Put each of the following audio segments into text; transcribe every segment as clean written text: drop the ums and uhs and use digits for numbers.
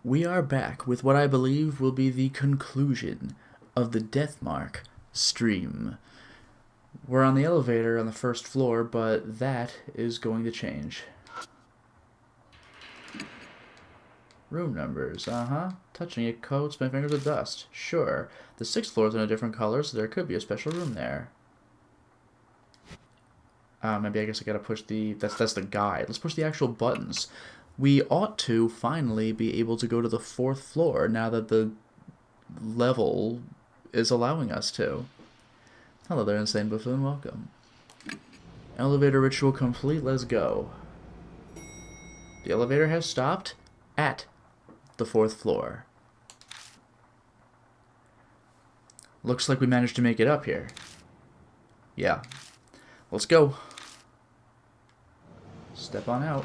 We are back with what I believe will be the conclusion of the Deathmark stream. We're on the elevator on the first floor, but that is going to change. Room numbers, Touching it coats my fingers with dust. Sure. The 6th floor is in a different color, so there could be a special room there. Maybe I guess I gotta push the... That's the guide. Let's push the actual buttons. We ought to finally be able to go to the 4th floor now that the level is allowing us to. Hello there, Insane Buffoon. Welcome. Elevator ritual complete. Let's go. The elevator has stopped at the 4th floor. Looks like we managed to make it up here. Yeah. Let's go. Step on out.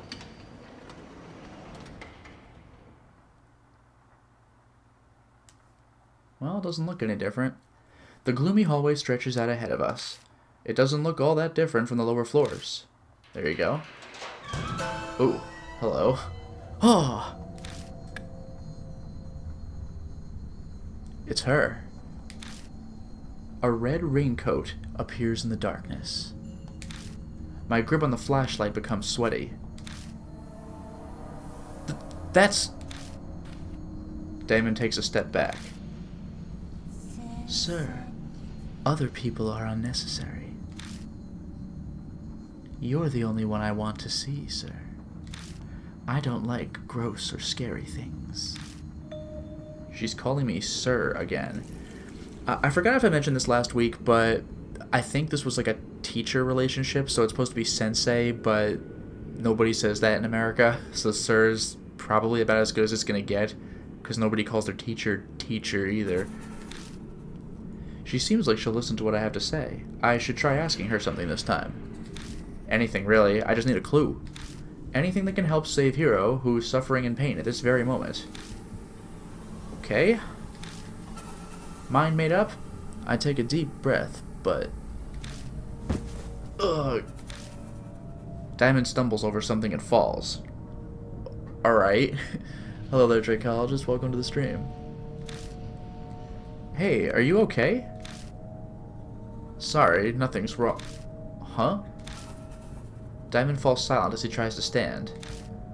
Well, it doesn't look any different. The gloomy hallway stretches out ahead of us. It doesn't look all that different from the lower floors. There you go. Ooh, hello. Oh! It's her. A red raincoat appears in the darkness. My grip on the flashlight becomes sweaty. That's... Damon takes a step back. Sir, other people are unnecessary. You're the only one I want to see, sir. I don't like gross or scary things. She's calling me sir again. I forgot if I mentioned this last week, but I think this was like a teacher relationship, so it's supposed to be sensei, but nobody says that in America, so sir's probably about as good as it's gonna get, because nobody calls their teacher teacher either. She seems like she'll listen to what I have to say. I should try asking her something this time. Anything, really. I just need a clue. Anything that can help save Hiro, who's suffering in pain at this very moment. Okay. Mind made up? I take a deep breath, but... Ugh. Diamond stumbles over something and falls. Alright. Hello there, Dracologist. Welcome to the stream. Hey, are you okay? Sorry, nothing's wrong. Huh? Diamond falls silent as he tries to stand.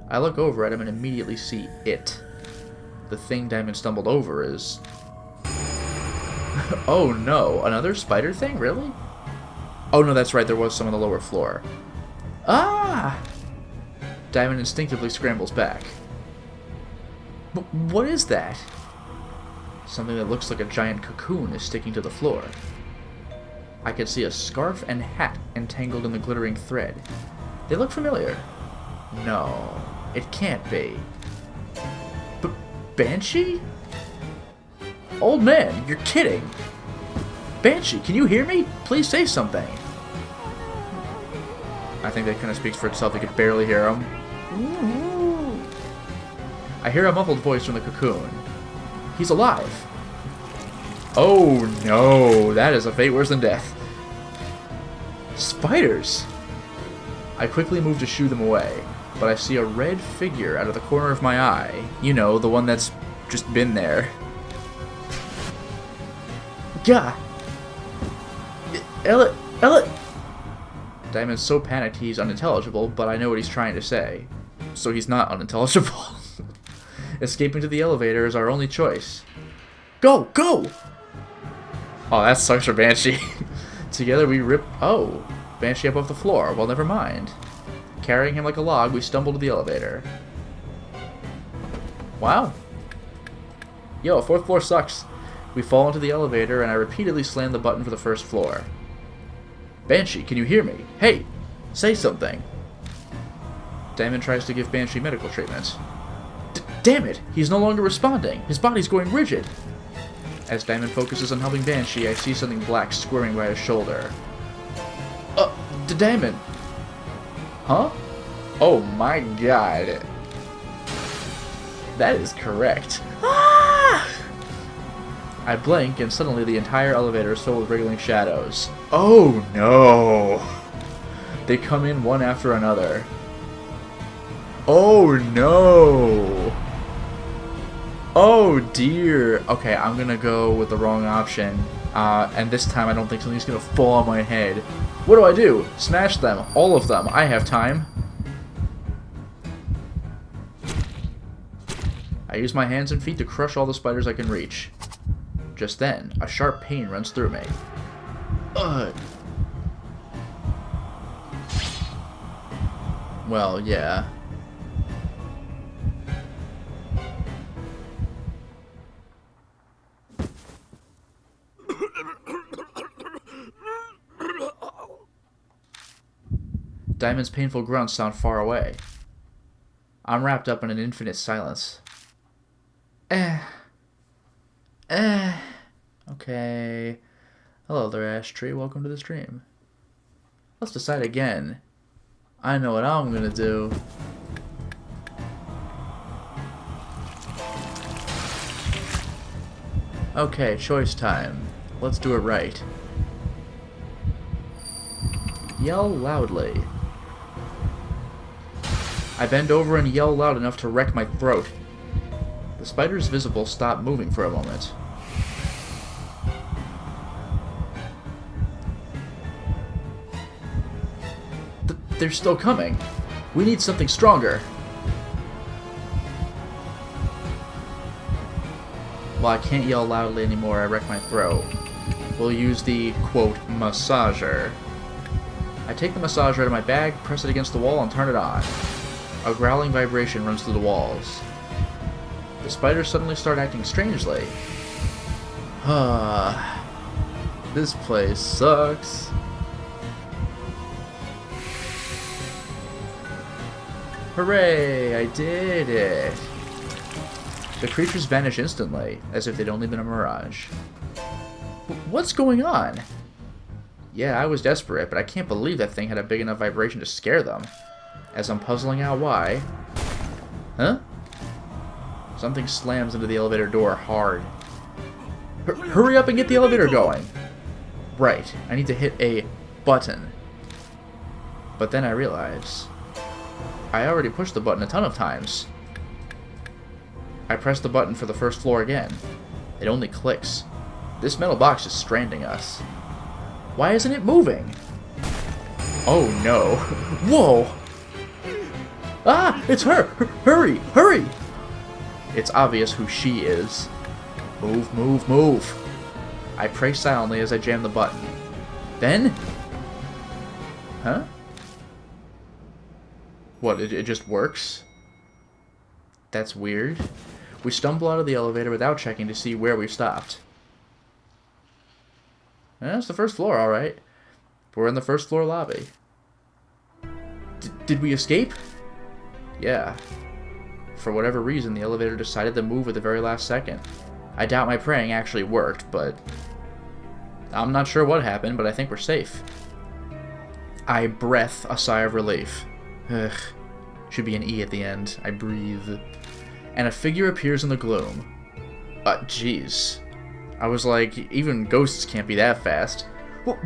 I look over at him and immediately see it. The thing Diamond stumbled over is... Oh no, another spider thing? Really? Oh no, that's right, there was some on the lower floor. Ah! Diamond instinctively scrambles back. What is that? Something that looks like a giant cocoon is sticking to the floor. I can see a scarf and hat entangled in the glittering thread. They look familiar. No, it can't be. Banshee? Old man, you're kidding. Banshee, can you hear me? Please say something. I think that kind of speaks for itself. You could barely hear him. I hear a muffled voice from the cocoon. He's alive. Oh no, that is a fate worse than death. Spiders. I quickly move to shoo them away, but I see a red figure out of the corner of my eye. You know, the one that's just been there. Gah! Ella! Diamond's so panicked he's unintelligible, but I know what he's trying to say. So he's not unintelligible. Escaping to the elevator is our only choice. Go! Go! Oh, that sucks for Banshee. Together we rip... Oh! Banshee up off the floor. Well, never mind. Carrying him like a log, we stumble to the elevator. Wow. Yo, 4th floor sucks. We fall into the elevator, and I repeatedly slam the button for the 1st floor. Banshee, can you hear me? Hey! Say something. Diamond tries to give Banshee medical treatment. Damn it! He's no longer responding. His body's going rigid. As Diamond focuses on helping Banshee, I see something black squirming by his shoulder. Diamond! Huh? Oh my god. That is correct. Ah! I blink, and suddenly the entire elevator is filled with wriggling shadows. Oh no! They come in one after another. Oh no! Oh dear. Okay, I'm gonna go with the wrong option. And this time I don't think something's gonna fall on my head. What do? Smash them. All of them. I have time. I use my hands and feet to crush all the spiders I can reach. Just then, a sharp pain runs through me. Ugh. Well, yeah. Diamond's painful grunts sound far away. I'm wrapped up in an infinite silence. Okay. Hello there, Ash Tree. Welcome to the stream. Let's decide again. I know what I'm gonna do. Okay, choice time. Let's do it right. Yell loudly. I bend over and yell loud enough to wreck my throat. The spiders visible stop moving for a moment. They're still coming. We need something stronger. While I can't yell loudly anymore, I wreck my throat. We'll use the, quote, massager. I take the massager out of my bag, press it against the wall, and turn it on. A growling vibration runs through the walls. The spiders suddenly start acting strangely. This place sucks. Hooray! I did it! The creatures vanish instantly, as if they'd only been a mirage. What's going on? Yeah, I was desperate, but I can't believe that thing had a big enough vibration to scare them. As I'm puzzling out why... Huh? Something slams into the elevator door hard. Hurry up and get the elevator going! Right, I need to hit a button. But then I realize... I already pushed the button a ton of times. I press the button for the first floor again. It only clicks. This metal box is stranding us. Why isn't it moving? Oh no. Whoa! Ah! It's her! Hurry! Hurry! It's obvious who she is. Move, move, move. I pray silently as I jam the button. Then... Huh? What, it just works? That's weird. We stumble out of the elevator without checking to see where we've stopped. That's the first floor, alright. We're in the first floor lobby. Did we escape? Yeah. For whatever reason, the elevator decided to move at the very last second. I doubt my praying actually worked, but... I'm not sure what happened, but I think we're safe. I breath a sigh of relief. Ugh. Should be an E at the end. I breathe. And a figure appears in the gloom. Jeez. I was like, even ghosts can't be that fast.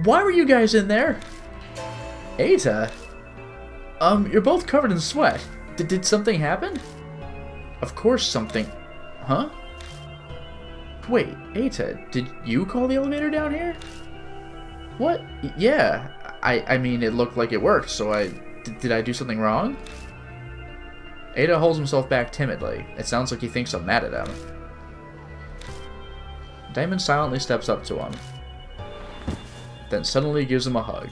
Why were you guys in there? Eta? You're both covered in sweat. Did something happen? Of course something... Huh? Wait, Eta, did you call the elevator down here? What? Yeah. I mean, it looked like it worked, so Did I do something wrong? Ada holds himself back timidly. It sounds like he thinks I'm mad at him. Diamond silently steps up to him. Then suddenly gives him a hug.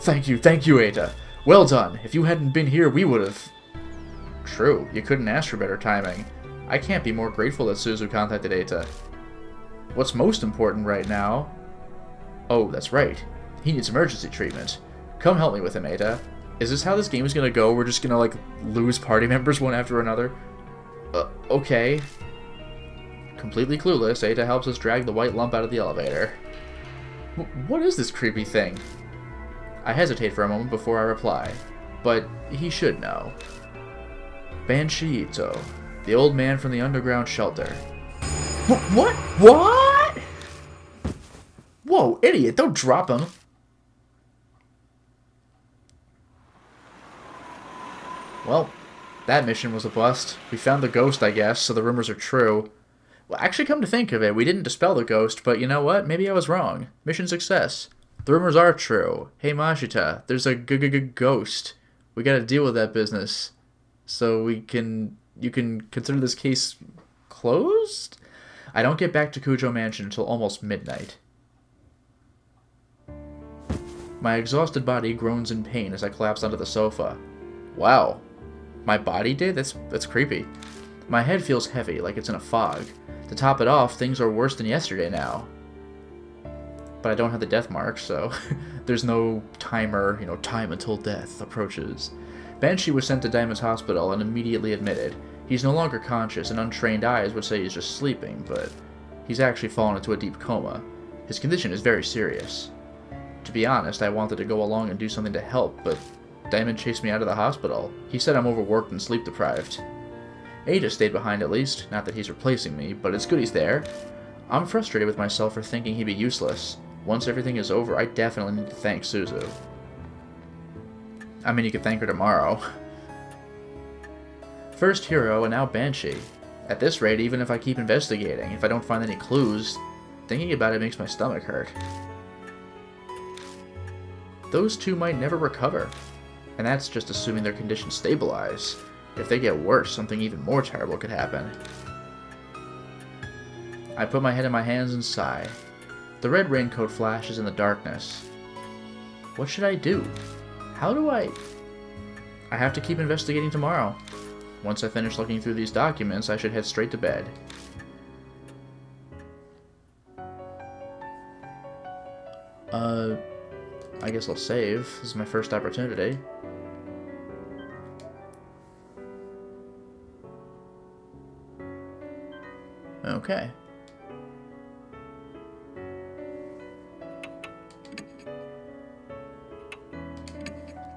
Thank you, Ada. Well done. If you hadn't been here, we would've... True, you couldn't ask for better timing. I can't be more grateful that Suzu contacted Ada. What's most important right now... Oh, that's right. He needs emergency treatment. Come help me with him, Ada. Is this how this game is gonna go? We're just gonna, like, lose party members one after another? Okay. Completely clueless, Ada helps us drag the white lump out of the elevator. What is this creepy thing? I hesitate for a moment before I reply. But he should know. Banshee Ito, the old man from the underground shelter. What? What? Whoa, idiot, don't drop him. Well, That mission was a bust. We found the ghost, I guess, so the rumors are true. Well, actually, come to think of it, we didn't dispel the ghost, but you know what? Maybe I was wrong. Mission success. The rumors are true. Hey, Mashita, there's a ghost. We gotta deal with that business. So you can consider this case closed? I don't get back to Kujo Mansion until almost midnight. My exhausted body groans in pain as I collapse onto the sofa. Wow. My body did? That's creepy. My head feels heavy, like it's in a fog. To top it off, things are worse than yesterday now. But I don't have the death mark, so there's no timer, time until death approaches. Banshee was sent to Diamond's hospital and immediately admitted. He's no longer conscious, and untrained eyes would say he's just sleeping, but he's actually fallen into a deep coma. His condition is very serious. To be honest, I wanted to go along and do something to help, but Diamond chased me out of the hospital. He said I'm overworked and sleep deprived. Ada stayed behind at least, not that he's replacing me, but it's good he's there. I'm frustrated with myself for thinking he'd be useless. Once everything is over, I definitely need to thank Suzu. I mean, you could thank her tomorrow. First Hero, and now Banshee. At this rate, even if I keep investigating, if I don't find any clues, thinking about it makes my stomach hurt. Those two might never recover, and that's just assuming their conditions stabilize. If they get worse, something even more terrible could happen. I put my head in my hands and sigh. The red raincoat flashes in the darkness. What should I do? How do I have to keep investigating tomorrow. Once I finish looking through these documents, I should head straight to bed. I guess I'll save. This is my first opportunity. Okay.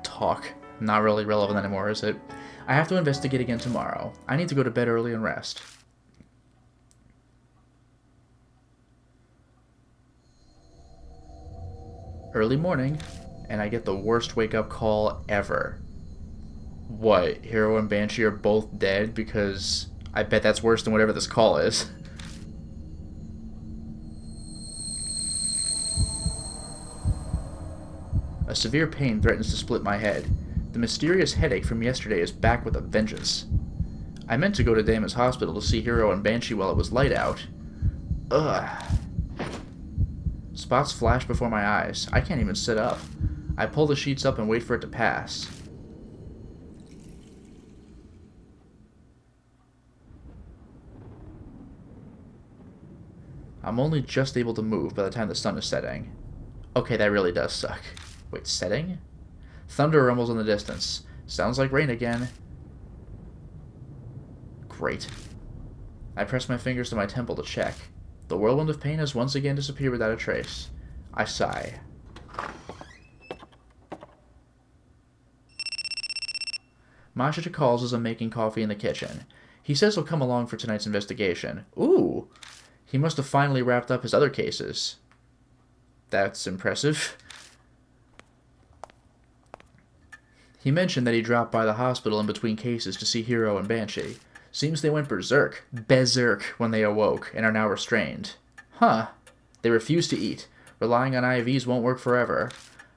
Talk. Not really relevant anymore, is it? I have to investigate again tomorrow. I need to go to bed early and rest. Early morning, and I get the worst wake-up call ever. What, Hero and Banshee are both dead? Because I bet that's worse than whatever this call is. A severe pain threatens to split my head. The mysterious headache from yesterday is back with a vengeance. I meant to go to Damon's hospital to see Hero and Banshee while it was light out. Ugh. Spots flash before my eyes. I can't even sit up. I pull the sheets up and wait for it to pass. I'm only just able to move by the time the sun is setting. Okay, that really does suck. Wait, setting? Thunder rumbles in the distance. Sounds like rain again. Great. I press my fingers to my temple to check. The whirlwind of pain has once again disappeared without a trace. I sigh. Mashita calls as I'm making coffee in the kitchen. He says he'll come along for tonight's investigation. Ooh! He must have finally wrapped up his other cases. That's impressive. He mentioned that he dropped by the hospital in between cases to see Hero and Banshee. Seems they went berserk when they awoke, and are now restrained. Huh. They refuse to eat. Relying on IVs won't work forever.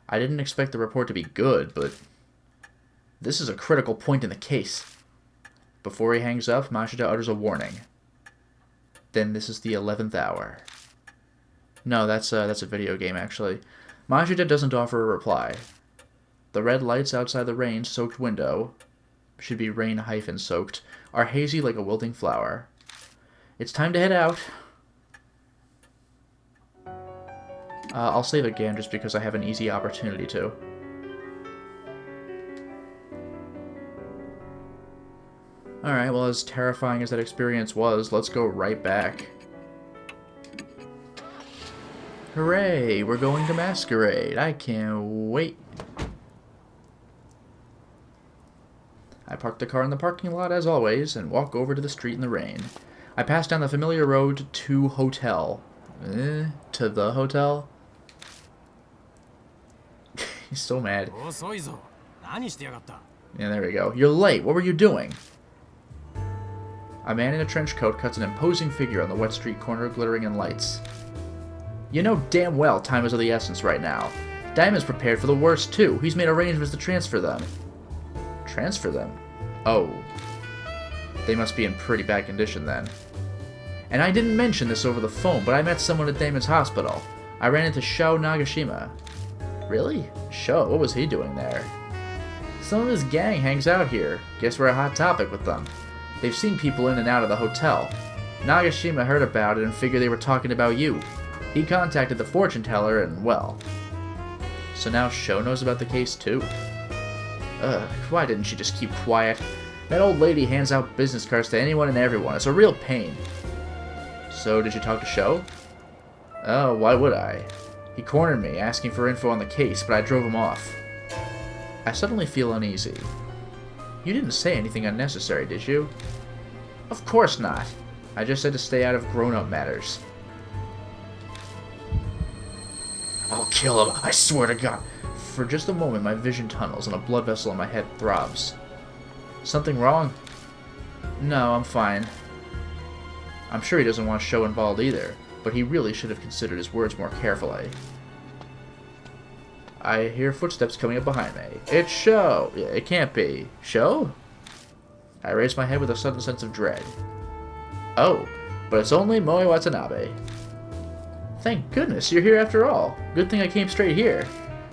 I didn't expect the report to be good, but this is a critical point in the case. Before he hangs up, Mashita utters a warning. Then this is the 11th hour. No, that's a video game, actually. Mashita doesn't offer a reply. The red lights outside the rain-soaked window, should be rain-soaked, are hazy like a wilting flower. It's time to head out. I'll save again just because I have an easy opportunity to. Alright, well, as terrifying as that experience was, let's go right back. Hooray! We're going to Masquerade. I can't wait. I park the car in the parking lot as always and walk over to the street in the rain. I pass down the familiar road to hotel. To the hotel? He's so mad. Yeah, there we go. You're late. What were you doing? A man in a trench coat cuts an imposing figure on the wet street corner, glittering in lights. You know damn well time is of the essence right now. Diamond's prepared for the worst, too. He's made arrangements to transfer them. Transfer them? Oh. They must be in pretty bad condition, then. And I didn't mention this over the phone, but I met someone at Damon's hospital. I ran into Sho Nagashima. Really? Sho? What was he doing there? Some of his gang hangs out here. Guess we're a hot topic with them. They've seen people in and out of the hotel. Nagashima heard about it and figured they were talking about you. He contacted the fortune teller and, well... So now Sho knows about the case too? Why didn't she just keep quiet? That old lady hands out business cards to anyone and everyone. It's a real pain. So, did you talk to Sho? Oh, why would I? He cornered me, asking for info on the case, but I drove him off. I suddenly feel uneasy. You didn't say anything unnecessary, did you? Of course not. I just said to stay out of grown-up matters. I'll kill him, I swear to God. For just a moment, my vision tunnels and a blood vessel in my head throbs. Something wrong? No, I'm fine. I'm sure he doesn't want Sho involved either, but he really should have considered his words more carefully. I hear footsteps coming up behind me. It's Sho! It can't be. Sho? I raise my head with a sudden sense of dread. Oh, but it's only Moe Watanabe. Thank goodness, you're here after all. Good thing I came straight here.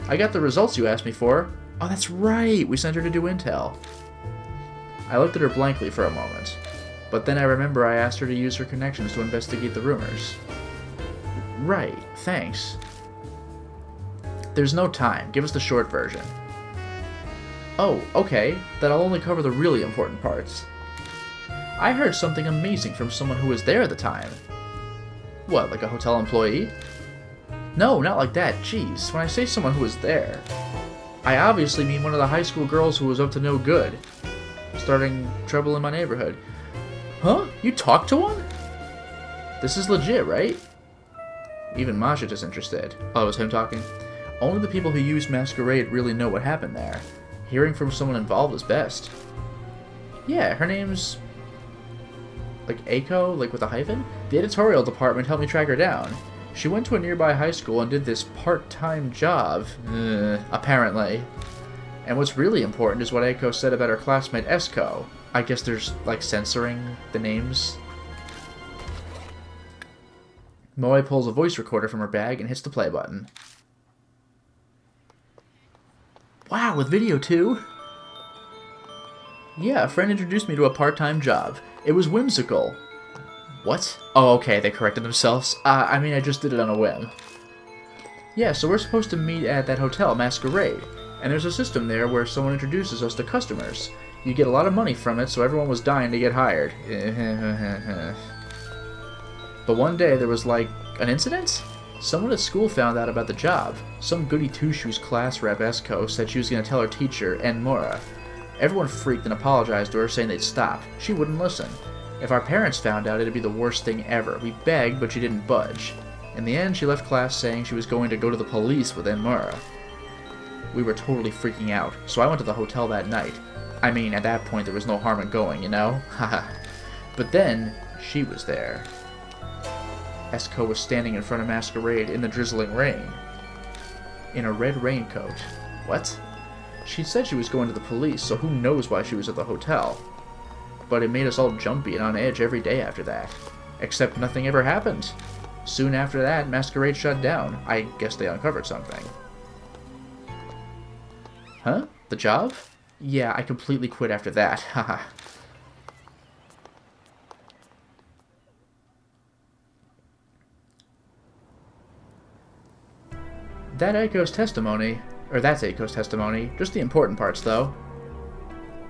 I got the results you asked me for. Oh, that's right, we sent her to do intel. I looked at her blankly for a moment, but then I remember I asked her to use her connections to investigate the rumors. Right, thanks. There's no time, give us the short version. Oh, okay, then I'll only cover the really important parts. I heard something amazing from someone who was there at the time. What, like a hotel employee? No, not like that, jeez. When I say someone who was there, I obviously mean one of the high school girls who was up to no good. Starting trouble in my neighborhood. Huh? You talked to one? This is legit, right? Even Masha is interested. Oh, it was him talking? Only the people who use Masquerade really know what happened there. Hearing from someone involved is best. Yeah, her name's... like Eiko, like with a hyphen? The editorial department helped me track her down. She went to a nearby high school and did this part-time job. Apparently. And what's really important is what Eiko said about her classmate Esko. I guess there's, like, censoring the names. Moe pulls a voice recorder from her bag and hits the play button. Wow, with video too? Yeah, a friend introduced me to a part-time job. It was whimsical. What? Oh, okay, they corrected themselves. I mean, I just did it on a whim. Yeah, so we're supposed to meet at that hotel, Masquerade. And there's a system there where someone introduces us to customers. You get a lot of money from it, so everyone was dying to get hired. But one day there was, like, an incident? Someone at school found out about the job. Some goody two-shoes class rep, Esko, said she was going to tell her teacher, and Mora. Everyone freaked and apologized to her, saying they'd stop. She wouldn't listen. If our parents found out, it'd be the worst thing ever. We begged, but she didn't budge. In the end, she left class saying she was going to go to the police with Enmura. We were totally freaking out, so I went to the hotel that night. I mean, at that point there was no harm in going, you know? Haha. But then, she was there. Esko was standing in front of Masquerade in the drizzling rain. In a red raincoat. What? She said she was going to the police, so who knows why she was at the hotel. But it made us all jumpy and on edge every day after that. Except nothing ever happened. Soon after that, Masquerade shut down. I guess they uncovered something. Huh? The job? Yeah, I completely quit after that. Haha. That's Eiko's testimony. Just the important parts, though.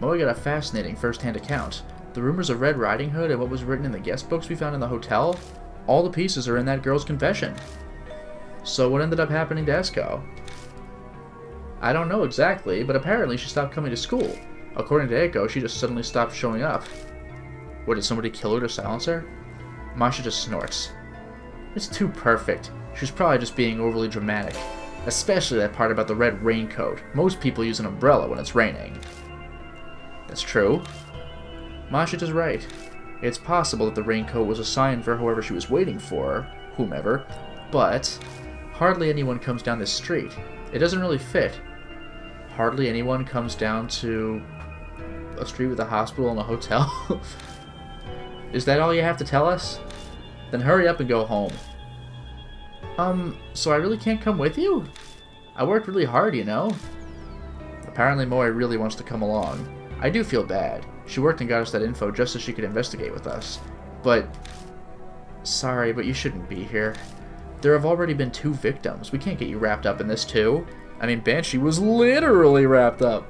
Moe got a fascinating first-hand account. The rumors of Red Riding Hood and what was written in the guest books we found in the hotel, all the pieces are in that girl's confession. So what ended up happening to Esko? I don't know exactly, but apparently she stopped coming to school. According to Eiko, she just suddenly stopped showing up. What, did somebody kill her to silence her? Masha just snorts. It's too perfect. She was probably just being overly dramatic. Especially that part about the red raincoat. Most people use an umbrella when it's raining. That's true. Mashita's right. It's possible that the raincoat was a sign for whoever she was waiting for, whomever, but hardly anyone comes down this street. It doesn't really fit. Hardly anyone comes down to a street with a hospital and a hotel. Is that all you have to tell us? Then hurry up and go home. So I really can't come with you? I worked really hard, you know? Apparently Moe really wants to come along. I do feel bad. She worked and got us that info just so she could investigate with us. But... sorry, but you shouldn't be here. There have already been 2 victims. We can't get you wrapped up in this too. I mean, Banshee was literally wrapped up.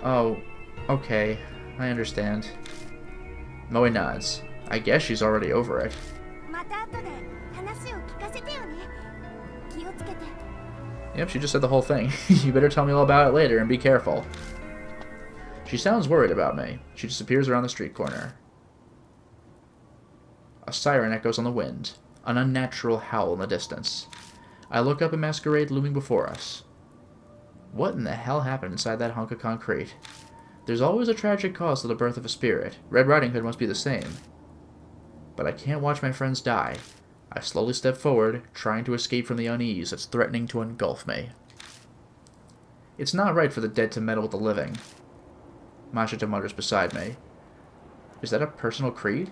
Oh, okay. I understand. Moe nods. I guess she's already over it. Yep, she just said the whole thing. You better tell me all about it later and be careful. She sounds worried about me. She disappears around the street corner. A siren echoes on the wind. An unnatural howl in the distance. I look up at Masquerade looming before us. What in the hell happened inside that hunk of concrete? There's always a tragic cause to the birth of a spirit. Red Riding Hood must be the same. But I can't watch my friends die. I slowly step forward, trying to escape from the unease that's threatening to engulf me. It's not right for the dead to meddle with the living. Mashita mutters beside me. Is that a personal creed?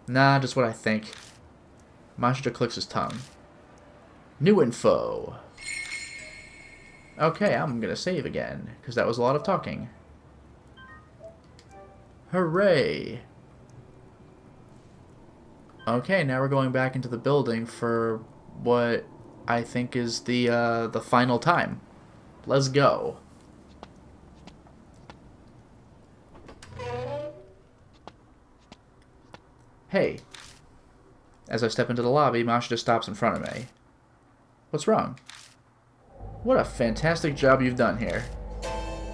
Nah, just what I think. Mashita clicks his tongue. New info. Okay, I'm gonna save again, because that was a lot of talking. Hooray! Okay, now we're going back into the building for what I think is the final time. Let's go. Hey. As I step into the lobby, Mashita stops in front of me. What's wrong? What a fantastic job you've done here.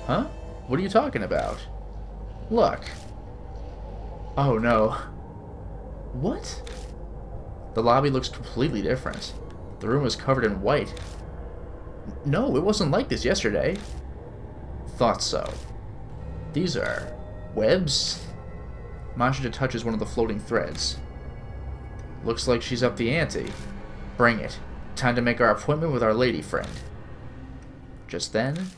Huh? What are you talking about? Look. Oh no. What? The lobby looks completely different. The room is covered in white. No, it wasn't like this yesterday. Thought so. These are webs? Mashita touches one of the floating threads. Looks like she's up the ante. Bring it. Time to make our appointment with our lady friend. Just then,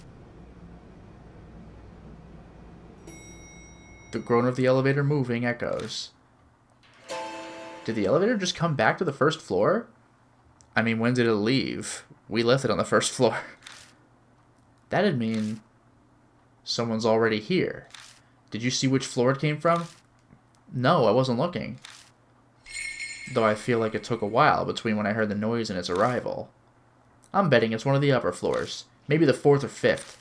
the groan of the elevator moving echoes. Did the elevator just come back to the first floor? I mean, when did it leave? We left it on the first floor. That'd mean someone's already here. Did you see which floor it came from? No, I wasn't looking. Though I feel like it took a while between when I heard the noise and its arrival. I'm betting it's one of the upper floors. Maybe the 4th or 5th.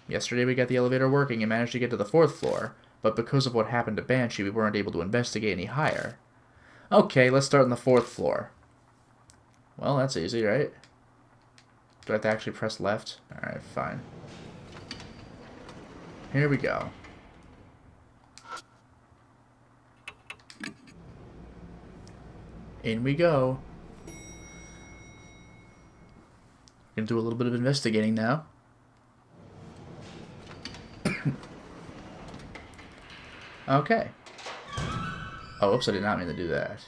Yesterday we got the elevator working and managed to get to the 4th floor, but because of what happened to Banshee, we weren't able to investigate any higher. Okay, let's start on the 4th floor. Well, that's easy, right? Do I have to actually press left? Alright, fine. Here we go. In we go. Gonna do a little bit of investigating now. Okay. Oh, oops, I did not mean to do that.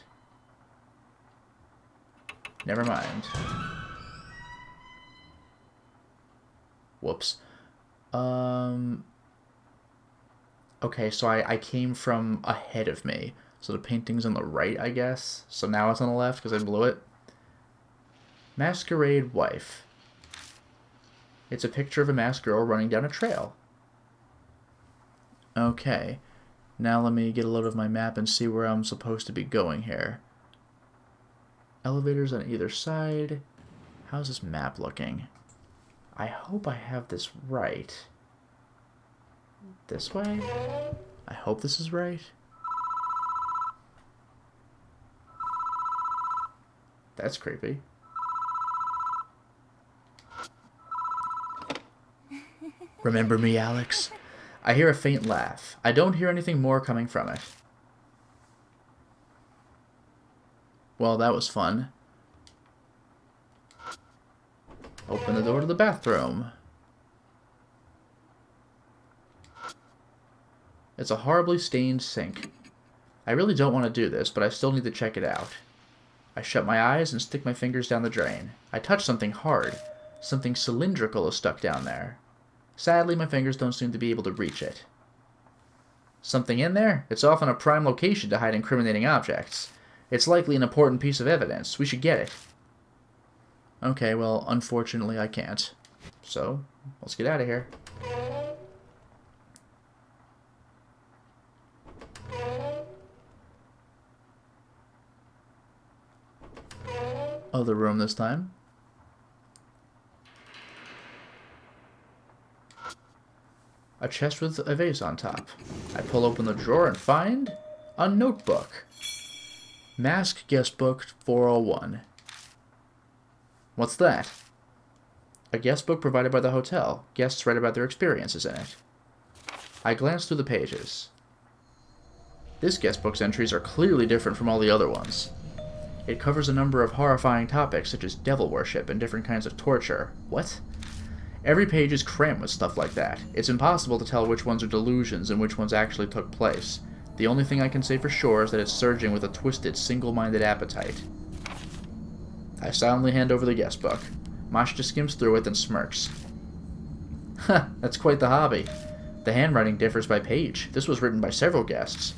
Never mind. Whoops. Okay, so I came from ahead of me. So the painting's on the right, I guess. So now it's on the left because I blew it. Masquerade Wife. It's a picture of a masked girl running down a trail. Okay. Now let me get a load of my map and see where I'm supposed to be going here. Elevators on either side. How's this map looking? I hope I have this right. This way? I hope this is right. That's creepy. Remember me, Alex? I hear a faint laugh. I don't hear anything more coming from it. Well, that was fun. Open the door to the bathroom. It's a horribly stained sink. I really don't want to do this, but I still need to check it out. I shut my eyes and stick my fingers down the drain. I touch something hard. Something cylindrical is stuck down there. Sadly, my fingers don't seem to be able to reach it. Something in there? It's often a prime location to hide incriminating objects. It's likely an important piece of evidence. We should get it. Okay, well, unfortunately I can't. So, let's get out of here. Other room this time. A chest with a vase on top. I pull open the drawer and find a notebook. Mask Guest Book 401. What's that? A guest book provided by the hotel. Guests write about their experiences in it. I glance through the pages. This guest book's entries are clearly different from all the other ones. It covers a number of horrifying topics such as devil worship and different kinds of torture. What? Every page is crammed with stuff like that. It's impossible to tell which ones are delusions and which ones actually took place. The only thing I can say for sure is that it's surging with a twisted, single-minded appetite. I silently hand over the guest book. Masha skims through it and smirks. Huh, that's quite the hobby. The handwriting differs by page. This was written by several guests.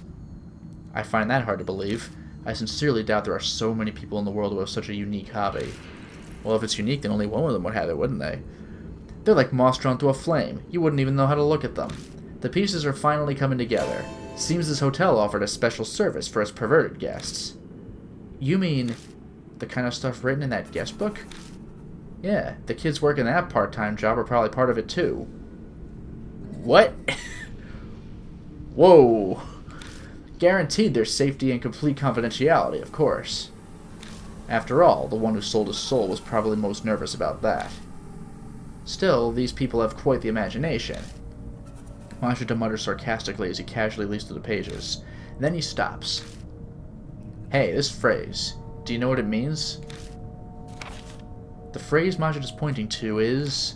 I find that hard to believe. I sincerely doubt there are so many people in the world who have such a unique hobby. Well, if it's unique, then only one of them would have it, wouldn't they? They're like moss drawn to a flame. You wouldn't even know how to look at them. The pieces are finally coming together. Seems this hotel offered a special service for its perverted guests. You mean the kind of stuff written in that guest book? Yeah, the kids working that part-time job are probably part of it too. What? Whoa. Guaranteed their safety and complete confidentiality, of course. After all, the one who sold his soul was probably most nervous about that. Still, these people have quite the imagination. Masha mutters sarcastically as he casually leads through the pages. Then he stops. Hey, this phrase. Do you know what it means? The phrase Masha is pointing to is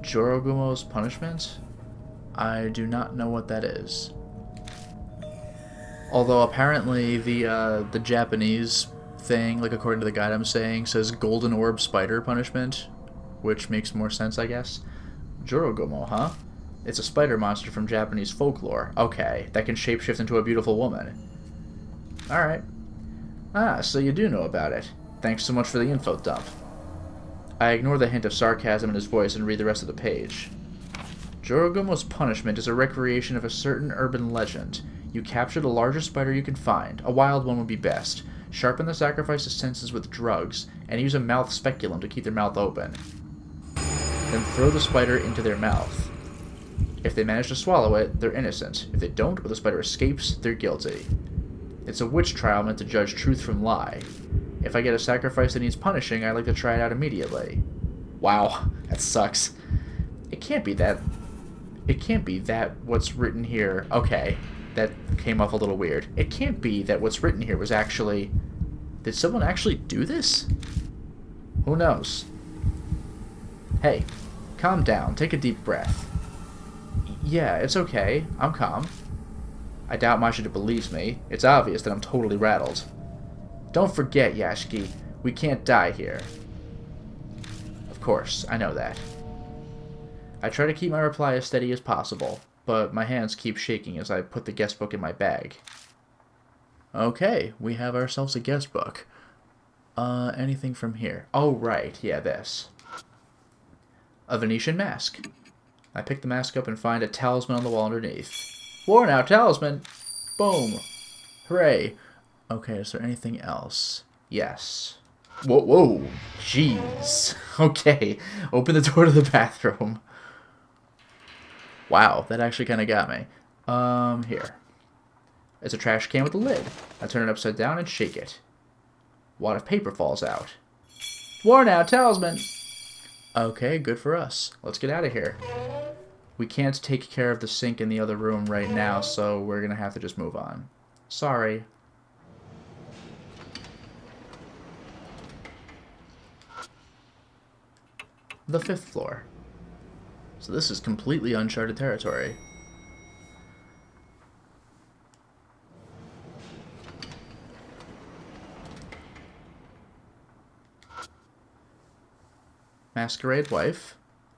Jorogumo's punishment? I do not know what that is. Although apparently the Japanese thing, like according to the guide I'm saying, says golden orb spider punishment, which makes more sense, I guess. Jorogumo, huh? It's a spider monster from Japanese folklore. Okay, that can shapeshift into a beautiful woman. Alright. Ah, so you do know about it. Thanks so much for the info dump. I ignore the hint of sarcasm in his voice and read the rest of the page. Jorogumo's punishment is a recreation of a certain urban legend. You capture the largest spider you can find. A wild one would be best. Sharpen the sacrifice's senses with drugs, and use a mouth speculum to keep their mouth open. Then throw the spider into their mouth. If they manage to swallow it, they're innocent. If they don't, or the spider escapes, they're guilty. It's a witch trial meant to judge truth from lie. If I get a sacrifice that needs punishing, I'd like to try it out immediately. Wow, that sucks. It can't be that what's written here... Okay, that came off a little weird. It can't be that what's written here was actually... Did someone actually do this? Who knows? Hey, calm down. Take a deep breath. Yeah, it's okay. I'm calm. I doubt Masha believes me. It's obvious that I'm totally rattled. Don't forget, Yashiki, we can't die here. Of course, I know that. I try to keep my reply as steady as possible, but my hands keep shaking as I put the guest book in my bag. Okay, we have ourselves a guest book. Anything from here? Oh, right, yeah, this. A Venetian mask. I pick the mask up and find a talisman on the wall underneath. Worn out talisman! Boom! Hooray! Okay, is there anything else? Yes. Whoa, whoa! Jeez. Okay, open the door to the bathroom. Wow, that actually kind of got me. Here. It's a trash can with a lid. I turn it upside down and shake it. A wad of paper falls out. Worn out talisman! Okay, good for us. Let's get out of here. We can't take care of the sink in the other room right now, so we're gonna have to just move on. Sorry. The 5th floor. So this is completely uncharted territory. masquerade wife.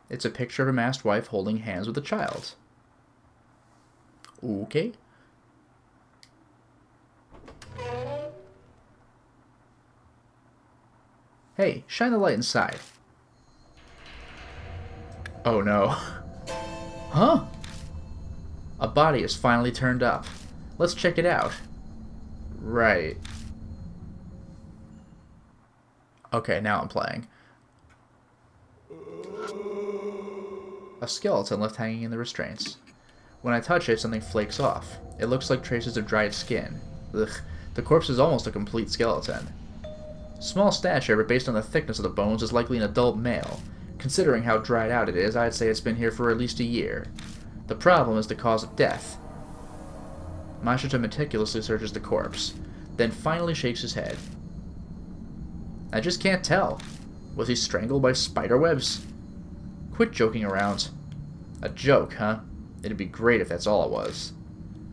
It's a picture of a masked wife holding hands with a child. Okay. Hey, shine the light inside. Oh no. Huh? A body is finally turned up. Let's check it out. Right. Okay, now I'm playing. A skeleton left hanging in the restraints. When I touch it, something flakes off. It looks like traces of dried skin. Ugh, the corpse is almost a complete skeleton. Small stature, but based on the thickness of the bones, is likely an adult male. Considering how dried out it is, I'd say it's been here for at least a year. The problem is the cause of death. Mashita meticulously searches the corpse, then finally shakes his head. I just can't tell. Was he strangled by spider webs? Quit joking around. A joke, huh? It'd be great if that's all it was.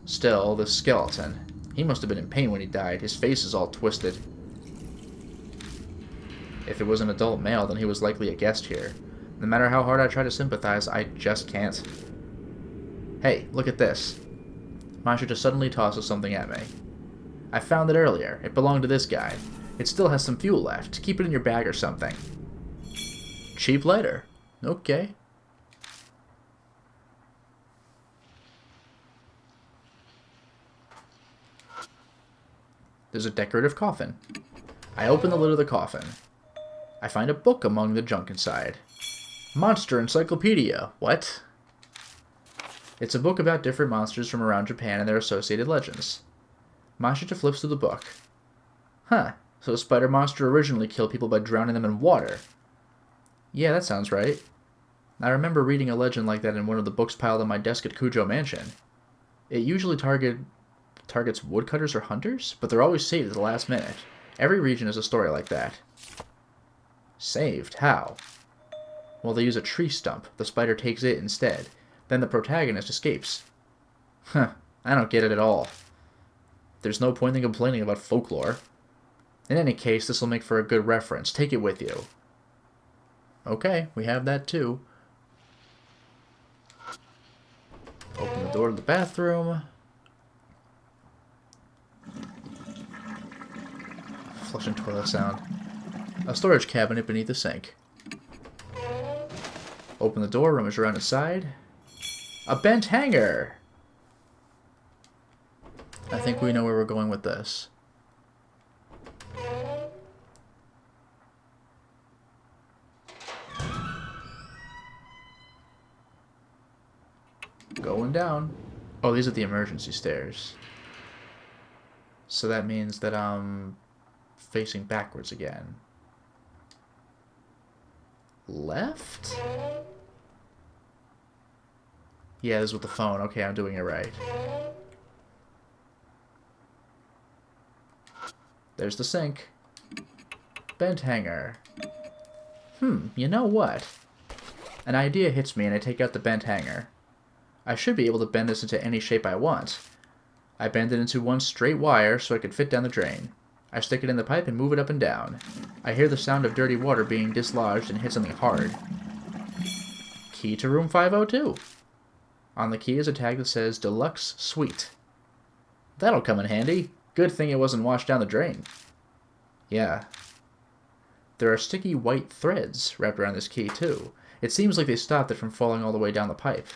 Still, the skeleton. He must have been in pain when he died. His face is all twisted. If it was an adult male, then he was likely a guest here. No matter how hard I try to sympathize, I just can't. Hey, look at this. Mashita suddenly tosses something at me. I found it earlier. It belonged to this guy. It still has some fuel left. Keep it in your bag or something. Cheap lighter. Okay. There's a decorative coffin. I open the lid of the coffin. I find a book among the junk inside. Monster Encyclopedia. What? It's a book about different monsters from around Japan and their associated legends. Mashita flips through the book. Huh, so a spider monster originally killed people by drowning them in water. Yeah, that sounds right. I remember reading a legend like that in one of the books piled on my desk at Kujo Mansion. It usually targets woodcutters or hunters, but they're always saved at the last minute. Every region has a story like that. Saved? How? Well, they use a tree stump. The spider takes it instead. Then the protagonist escapes. Huh, I don't get it at all. There's no point in complaining about folklore. In any case, this will make for a good reference. Take it with you. Okay, we have that too. Open the door to the bathroom. Flushing toilet sound. A storage cabinet beneath the sink. Open the door, rummage around inside. A bent hanger! I think we know where we're going with this. Going down. Oh, these are the emergency stairs. So that means that I'm facing backwards again. Left? Yeah, this is with the phone. Okay, I'm doing it right. There's the sink. Bent hanger. You know what? An idea hits me and I take out the bent hanger. I should be able to bend this into any shape I want. I bend it into one straight wire so it can fit down the drain. I stick it in the pipe and move it up and down. I hear the sound of dirty water being dislodged and hit something hard. Key to room 502. On the key is a tag that says Deluxe Suite. That'll come in handy. Good thing it wasn't washed down the drain. Yeah. There are sticky white threads wrapped around this key, too. It seems like they stopped it from falling all the way down the pipe.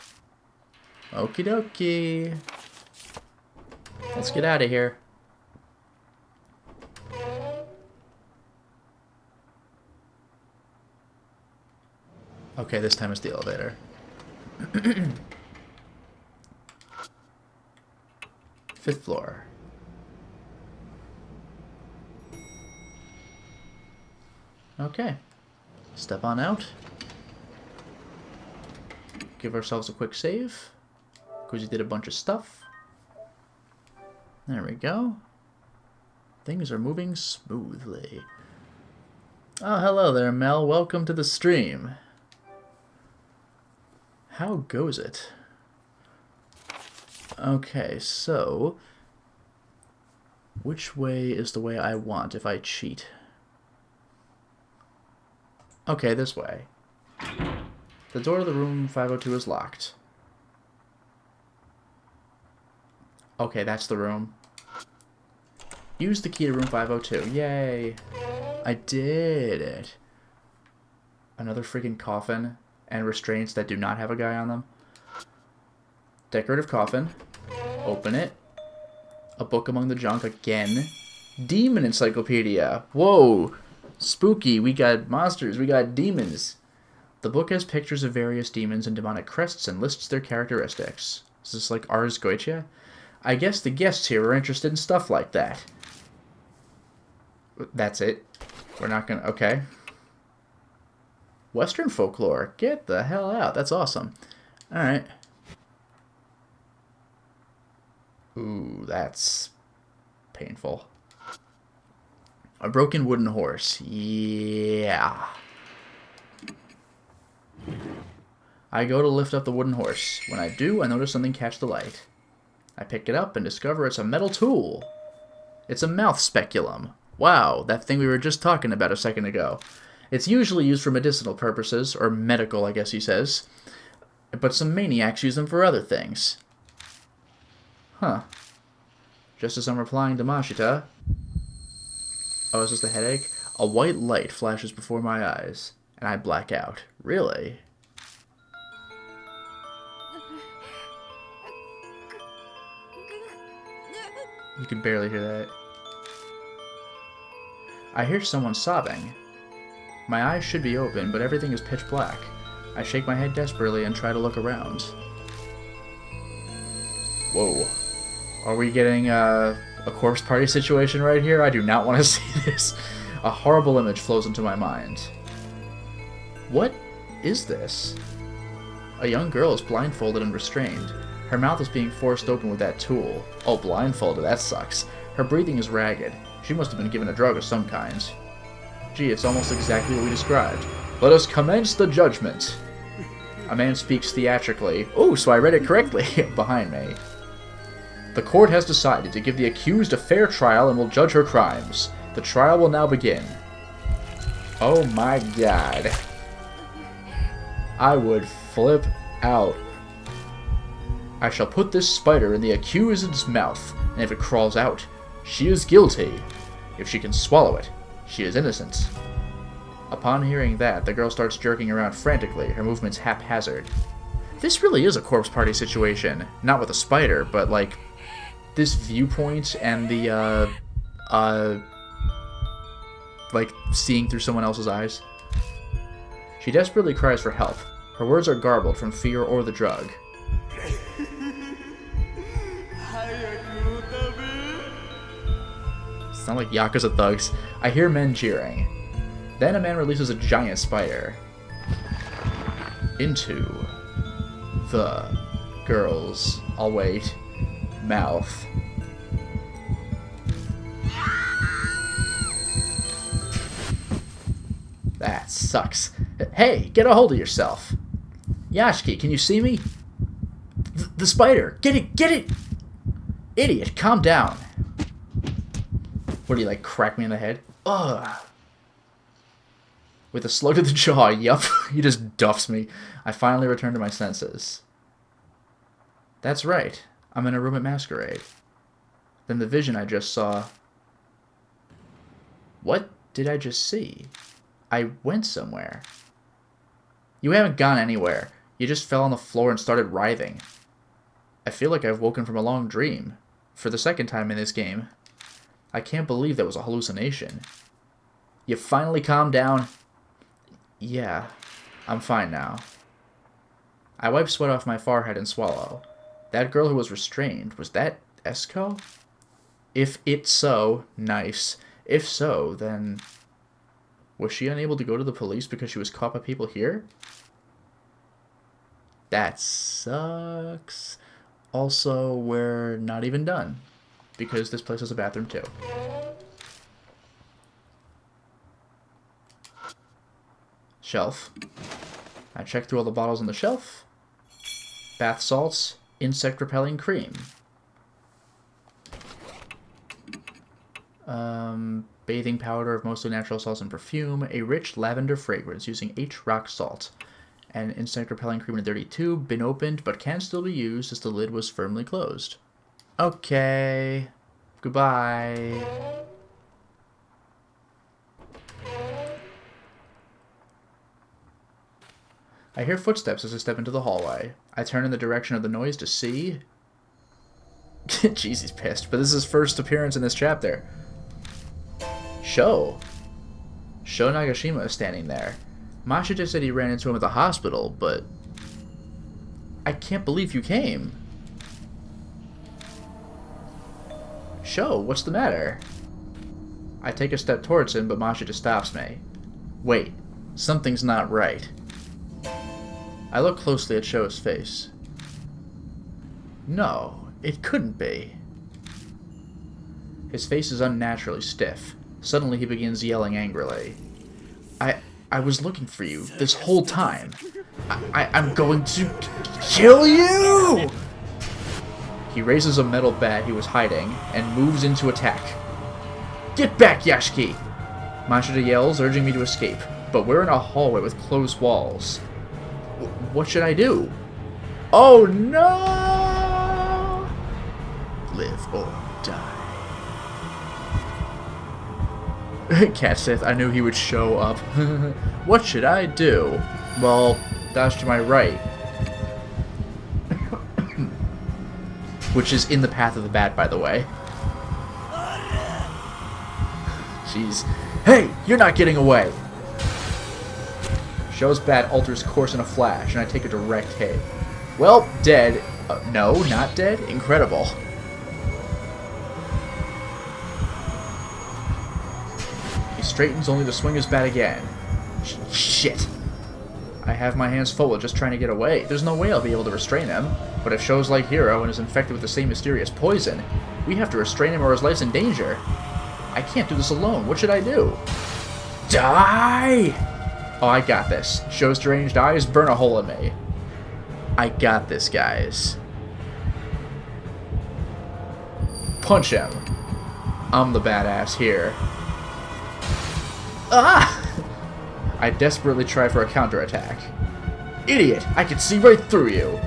Okie dokie. Let's get out of here. Okay, this time it's the elevator. Fifth floor. Okay. Step on out. Give ourselves a quick save. Because we did a bunch of stuff. There we go. Things are moving smoothly. Oh, hello there, Mel. Welcome to the stream. How goes it? Okay, so... which way is the way I want if I cheat? Okay, this way. The door to the room 502 is locked. Okay, that's the room. Use the key to room 502. Yay. I did it. Another freaking coffin and restraints that do not have a guy on them. Decorative coffin. Open it. A book among the junk again. Demon encyclopedia. Whoa. Spooky. We got monsters. We got demons. The book has pictures of various demons and demonic crests and lists their characteristics. Is this like Ars Goetia? I guess the guests here are interested in stuff like that. That's it. We're not gonna... Okay. Western folklore. Get the hell out. That's awesome. Alright. Ooh, that's painful. A broken wooden horse. Yeah. I go to lift up the wooden horse. When I do, I notice something catch the light. I pick it up and discover it's a metal tool. It's a mouth speculum. Wow, that thing we were just talking about a second ago. It's usually used for medicinal purposes, or medical, I guess he says. But some maniacs use them for other things. Huh. Just as I'm replying to Mashita... Oh, is this the headache? A white light flashes before my eyes, and I black out. Really? You can barely hear that. I hear someone sobbing. My eyes should be open, but everything is pitch black. I shake my head desperately and try to look around. Whoa. Are we getting a corpse party situation right here? I do not want to see this. A horrible image flows into my mind. What is this? A young girl is blindfolded and restrained. Her mouth is being forced open with that tool. Oh, blindfolded, that sucks. Her breathing is ragged. She must have been given a drug of some kind. Gee, it's almost exactly what we described. Let us commence the judgment. A man speaks theatrically. Oh, so I read it correctly. Behind me. The court has decided to give the accused a fair trial and will judge her crimes. The trial will now begin. Oh my god. I would flip out. I shall put this spider in the accused's mouth, and if it crawls out, she is guilty. If she can swallow it, she is innocent. Upon hearing that, the girl starts jerking around frantically, her movements haphazard. This really is a corpse party situation. Not with a spider, but like this viewpoint and the like seeing through someone else's eyes. She desperately cries for help. Her words are garbled from fear or the drug. Sound like Yakuza thugs. I hear men jeering. Then a man releases a giant spider into the girl's, I'll wait, mouth. That sucks. Hey, get a hold of yourself. Yashiki, can you see me? The spider! Get it! Get it! Idiot, calm down. What do you, like, crack me in the head? Ugh. With a slug to the jaw, yup. He just duffs me. I finally return to my senses. That's right. I'm in a room at Masquerade. Then the vision I just saw... What did I just see? I went somewhere. You haven't gone anywhere. You just fell on the floor and started writhing. I feel like I've woken from a long dream. For the second time in this game. I can't believe that was a hallucination. You finally calmed down? Yeah, I'm fine now. I wipe sweat off my forehead and swallow. That girl who was restrained, was that Esco? If it's so, nice. If so, then... Was she unable to go to the police because she was caught by people here? That sucks. Also, we're not even done. Because this place has a bathroom too. Shelf. I check through all the bottles on the shelf. Bath salts. Insect repelling cream. Bathing powder of mostly natural salts and perfume. A rich lavender fragrance using H rock salt. An insect repelling cream in a dirty tube. Been opened, but can still be used as the lid was firmly closed. Okay. Goodbye. I hear footsteps as I step into the hallway. I turn in the direction of the noise to see... Jeez, he's pissed, but this is his first appearance in this chapter. Sho Nagashima is standing there. Mashita said he ran into him at the hospital, but... I can't believe you came. Sho, what's the matter? I take a step towards him, but Mashita stops me. Wait, something's not right. I look closely at Sho's face. No, it couldn't be. His face is unnaturally stiff. Suddenly he begins yelling angrily. I was looking for you this whole time. I'm going to kill you! He raises a metal bat he was hiding and moves in to attack. Get back, Yashiki! Mashita yells, urging me to escape, but we're in a hallway with closed walls. What should I do? Oh no! Live or die. Cat Sith, I knew he would show up. What should I do? Well, dodge to my right. Which is in the path of the bat, by the way. Jeez. Hey, you're not getting away! Sho's bat alters course in a flash, and I take a direct hit. Well, dead. No, not dead? Incredible. He straightens only to swing his bat again. Shit. I have my hands full of just trying to get away. There's no way I'll be able to restrain him. But if Sho's like Hero and is infected with the same mysterious poison, we have to restrain him or his life's in danger. I can't do this alone. What should I do? Die! Oh, I got this. Sho's deranged eyes burn a hole in me. I got this, guys. Punch him. I'm the badass here. Ah! I desperately try for a counterattack. Idiot! I can see right through you!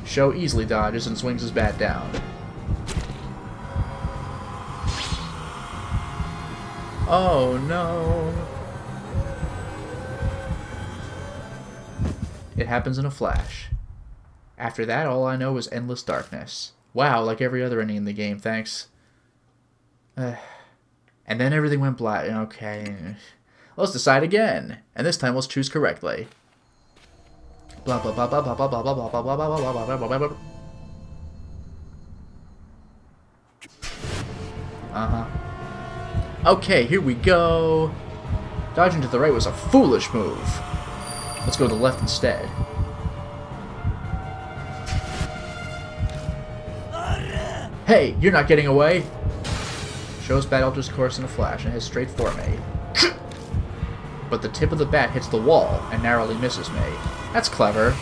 Sho easily dodges and swings his bat down. Oh no! It happens in a flash. After that, all I know is endless darkness. Wow, like every other ending in the game, thanks. And then everything went black. Okay. Let's decide again. And this time let's choose correctly. Blah blah blah blah blah blah blah blah blah blah blah blah blah blah blah blah. Uh-huh. Okay, here we go. Dodging to the right was a foolish move. Let's go to the left instead. Hey, you're not getting away. Sho's bat alters course in a flash and heads straight for me. But the tip of the bat hits the wall and narrowly misses me. That's clever.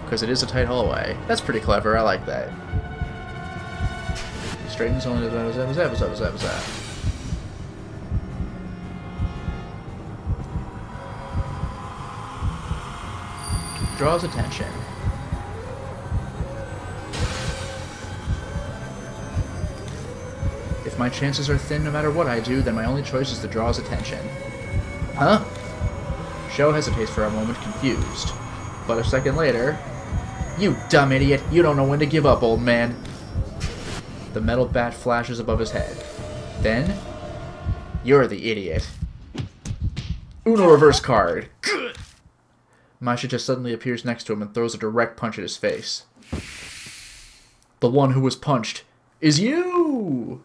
Because it is a tight hallway. That's pretty clever, I like that. Straightens only the... Draws attention. If my chances are thin no matter what I do, then my only choice is to draw his attention. Huh? Sho hesitates for a moment, confused. But a second later... You dumb idiot! You don't know when to give up, old man! The metal bat flashes above his head. Then... You're the idiot. Uno reverse card! Mashita suddenly appears next to him and throws a direct punch at his face. The one who was punched is you!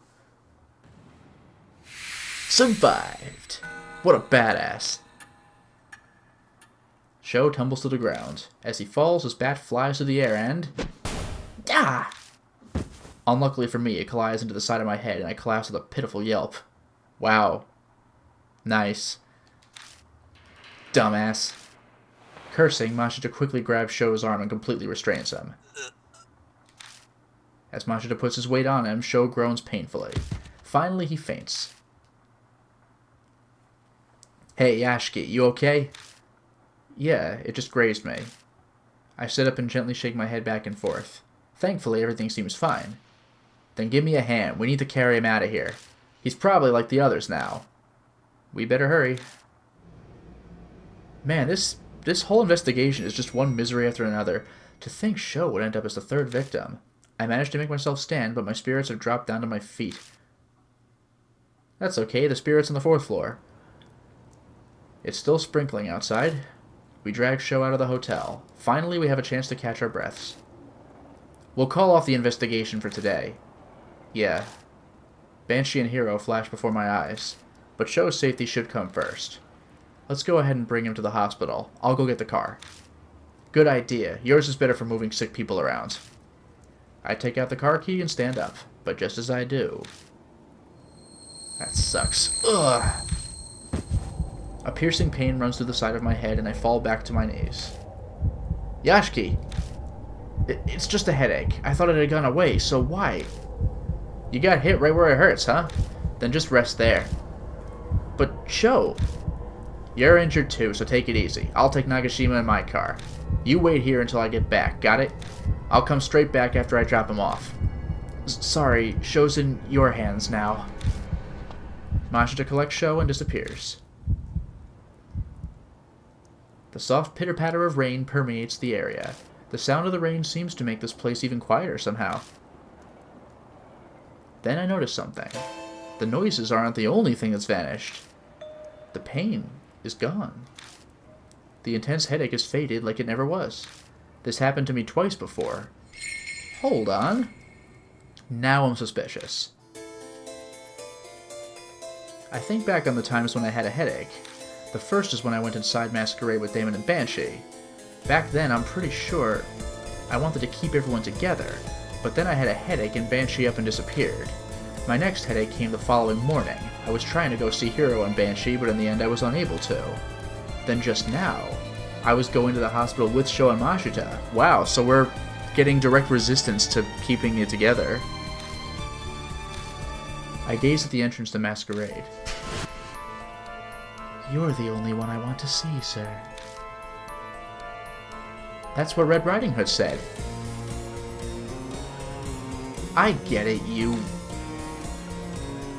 Survived! What a badass. Sho tumbles to the ground. As he falls, his bat flies through the air and... Ah! Unluckily for me, it collides into the side of my head and I collapse with a pitiful yelp. Wow. Nice. Dumbass. Cursing, Mashita quickly grabs Sho's arm and completely restrains him. As Machida puts his weight on him, Sho groans painfully. Finally, he faints. Hey, Yashiki, you okay? Yeah, it just grazed me. I sit up and gently shake my head back and forth. Thankfully, everything seems fine. Then give me a hand. We need to carry him out of here. He's probably like the others now. We better hurry. Man, this whole investigation is just one misery after another. To think Sho would end up as the third victim. I managed to make myself stand, but my spirits have dropped down to my feet. That's okay, the spirit's on the 4th floor. It's still sprinkling outside. We drag Sho out of the hotel. Finally, we have a chance to catch our breaths. We'll call off the investigation for today. Yeah. Banshee and Hiro flash before my eyes. But Sho's safety should come first. Let's go ahead and bring him to the hospital. I'll go get the car. Good idea. Yours is better for moving sick people around. I take out the car key and stand up. But just as I do... That sucks. Ugh. A piercing pain runs through the side of my head and I fall back to my knees. Yashiki! It's just a headache. I thought it had gone away, so why? You got hit right where it hurts, huh? Then just rest there. But Sho... You're injured too, so take it easy. I'll take Nagashima in my car. You wait here until I get back, got it? I'll come straight back after I drop him off. Sorry, Sho's in your hands now. Machida collects Sho and disappears. The soft pitter-patter of rain permeates the area. The sound of the rain seems to make this place even quieter somehow. Then I notice something. The noises aren't the only thing that's vanished. The pain is gone. The intense headache is faded like it never was. This happened to me twice before. Hold on. Now I'm suspicious. I think back on the times when I had a headache. The first is when I went inside Masquerade with Damon and Banshee. Back then, I'm pretty sure I wanted to keep everyone together, but then I had a headache and Banshee up and disappeared. My next headache came the following morning. I was trying to go see Hiro and Banshee, but in the end I was unable to. Then just now, I was going to the hospital with Sho and Machida. Wow, so we're getting direct resistance to keeping it together. I gaze at the entrance to Masquerade. You're the only one I want to see, sir. That's what Red Riding Hood said. I get it, you...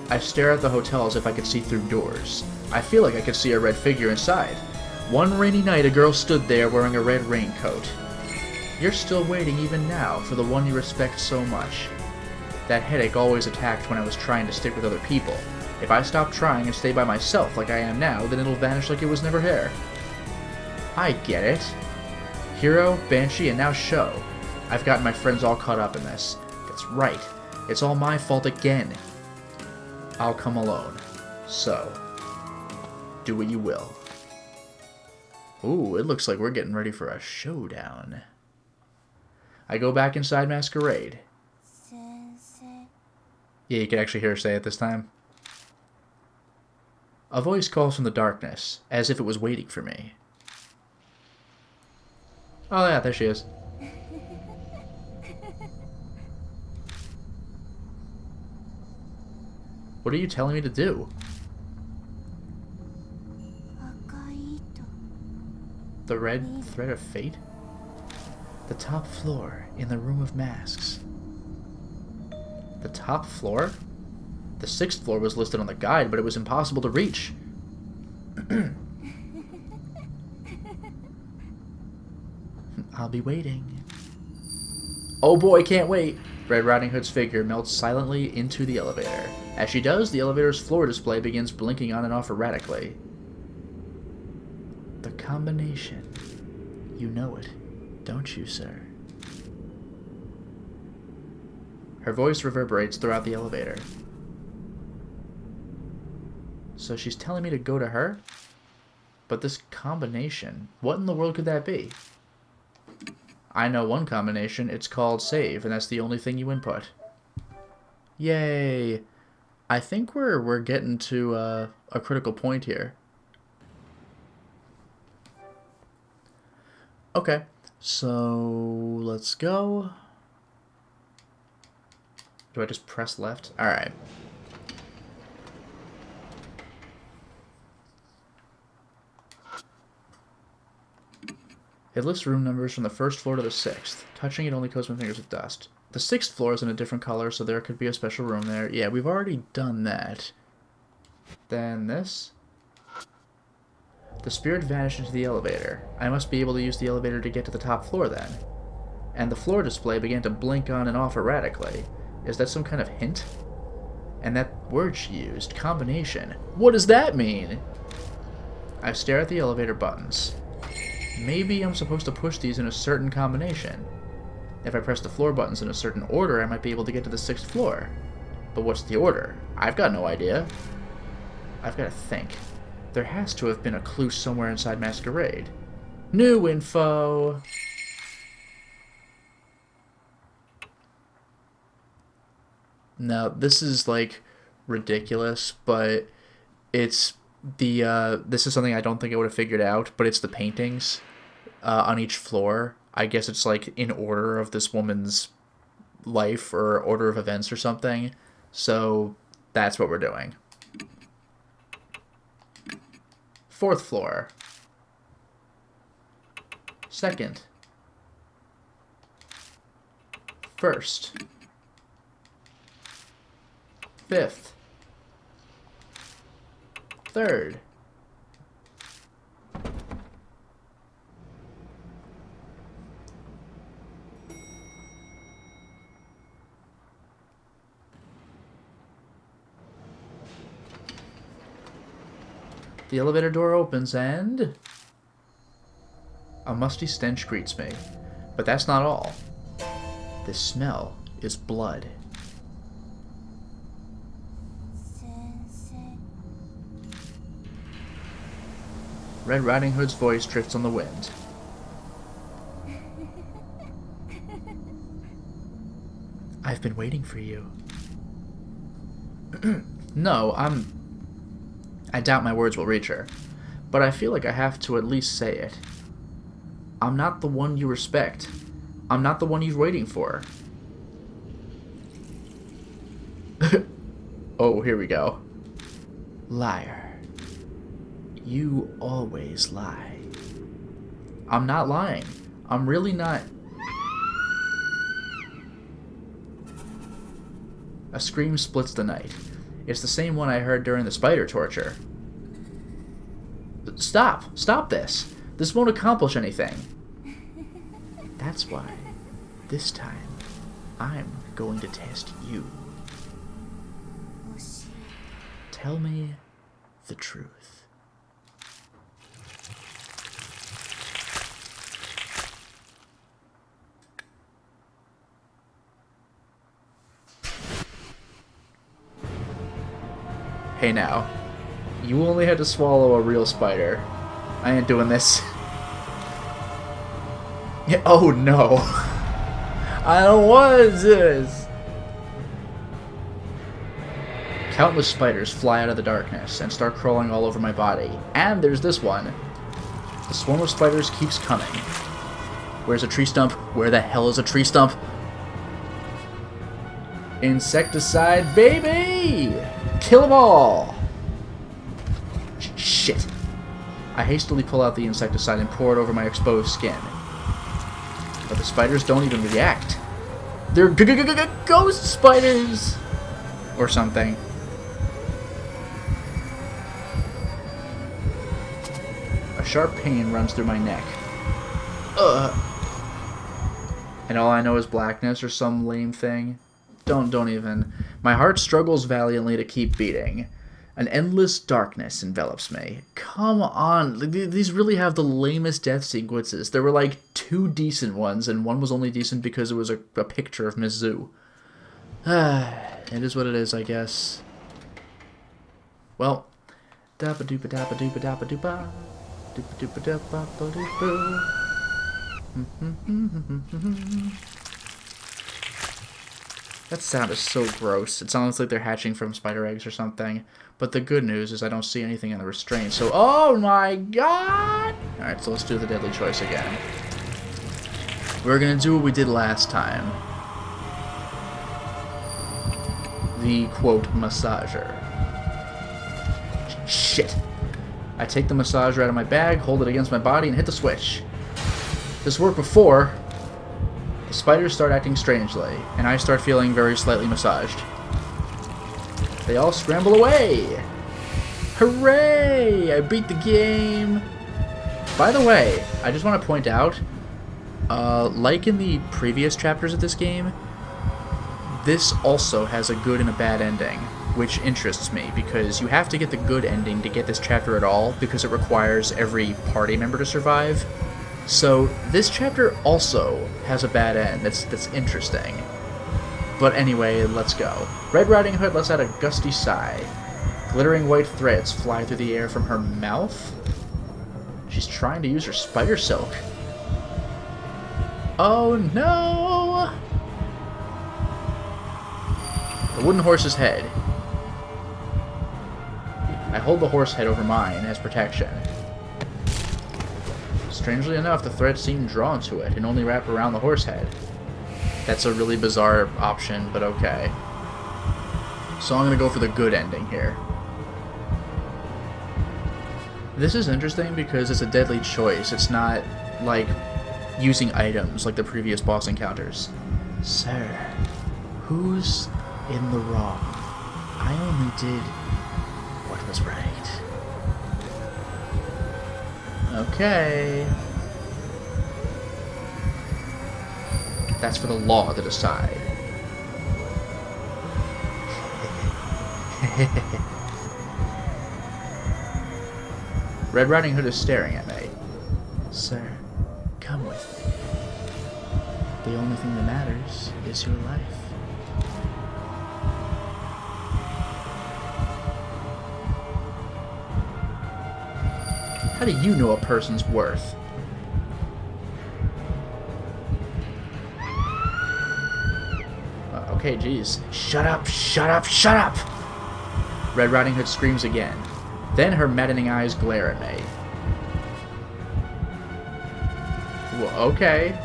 I stare at the hotel as if I could see through doors. I feel like I could see a red figure inside. One rainy night, a girl stood there wearing a red raincoat. You're still waiting even now for the one you respect so much. That headache always attacked when I was trying to stick with other people. If I stop trying and stay by myself like I am now, then it'll vanish like it was never here. I get it. Hiro, Banshee, and now Sho. I've gotten my friends all caught up in this. That's right. It's all my fault again. I'll come alone. So, do what you will. Ooh, it looks like we're getting ready for a showdown. I go back inside Masquerade. Yeah, you can actually hear her say it this time. A voice calls from the darkness, as if it was waiting for me. Oh yeah, there she is. What are you telling me to do? The red thread of fate? The top floor in the room of masks. The top floor? The 6th floor was listed on the guide, but it was impossible to reach. I'll be waiting. Oh boy, can't wait! Red Riding Hood's figure melts silently into the elevator. As she does, the elevator's floor display begins blinking on and off erratically. The combination. You know it, don't you, sir? Her voice reverberates throughout the elevator. So she's telling me to go to her? But this combination, what in the world could that be? I know one combination, it's called save, and that's the only thing you input. Yay! I think we're getting to a critical point here. Okay, so let's go. Do I just press left? Alright. It lists room numbers from the 1st floor to the 6th. Touching it only coats my fingers with dust. The 6th floor is in a different color, so there could be a special room there. Yeah, we've already done that. Then this. The spirit vanished into the elevator. I must be able to use the elevator to get to the top floor then. And the floor display began to blink on and off erratically. Is that some kind of hint? And that word she used, combination. What does that mean? I stare at the elevator buttons. Maybe I'm supposed to push these in a certain combination. If I press the floor buttons in a certain order, I might be able to get to the 6th floor. But what's the order? I've got no idea. I've got to think. There has to have been a clue somewhere inside Masquerade. New info! Now, this is, like, ridiculous, but it's the, this is something I don't think I would have figured out, but it's the paintings on each floor. I guess it's, like, in order of this woman's life or order of events or something. So, that's what we're doing. 4th floor. 2nd. 1st. 5th. 3rd. The elevator door opens and a musty stench greets me. But that's not all. The smell is blood. Red Riding Hood's voice drifts on the wind. I've been waiting for you. No, I doubt my words will reach her, but I feel like I have to at least say it. I'm not the one you respect. I'm not the one you're waiting for. Oh, here we go. Liar. You always lie. I'm not lying. I'm really not. A scream splits the night. It's the same one I heard during the spider torture. Stop! Stop this! This won't accomplish anything. That's why, this time, I'm going to test you. Tell me the truth. Hey now, you only had to swallow a real spider. I ain't doing this. Yeah, oh no. I don't want this. Countless spiders fly out of the darkness and start crawling all over my body. And there's this one. The swarm of spiders keeps coming. Where's a tree stump? Where the hell is a tree stump? Insecticide, baby! Kill them all! Shit. I hastily pull out the insecticide and pour it over my exposed skin. But the spiders don't even react. They're ghost spiders! Or something. A sharp pain runs through my neck. Ugh. And all I know is blackness or some lame thing. Don't even. My heart struggles valiantly to keep beating. An endless darkness envelops me. Come on. These really have the lamest death sequences. There were like 2 decent ones, and one was only decent because it was a picture of Miss Zoo. It is what it is, I guess. Well. Da-ba-dooba-da-ba-dooba-da-ba-dooba. Dooba-dooba-da-ba-ba-dooba. That sound is so gross. It sounds like they're hatching from spider eggs or something. But the good news is I don't see anything in the restraint, so... Oh my god! Alright, so let's do the deadly choice again. We're gonna do what we did last time. the, quote, massager. Shit. I take the massager out of my bag, hold it against my body, and hit the switch. This worked before. The spiders start acting strangely, and I start feeling very slightly massaged. They all scramble away! Hooray! I beat the game! By the way, I just want to point out, like in the previous chapters of this game, this also has a good and a bad ending, which interests me, because you have to get the good ending to get this chapter at all, because it requires every party member to survive. So, this chapter also has a bad end that's interesting. But anyway, let's go. Red Riding Hood lets out a gusty sigh. Glittering white threads fly through the air from her mouth. She's trying to use her spider silk. Oh no! The wooden horse's head. I hold the horse head over mine as protection. Strangely enough, the threads seem drawn to it and only wrap around the horse head. That's a really bizarre option, but okay. So I'm gonna go for the good ending here. This is interesting because it's a deadly choice. It's not like using items like the previous boss encounters. Sir, who's in the wrong? I only did what was right. Okay. That's for the law to decide. Red Riding Hood is staring at me. Sir, come with me. The only thing that matters is your life. How do you know a person's worth? Okay, geez. Shut up, shut up, shut up! Red Riding Hood screams again. Then her maddening eyes glare at me. Well, okay.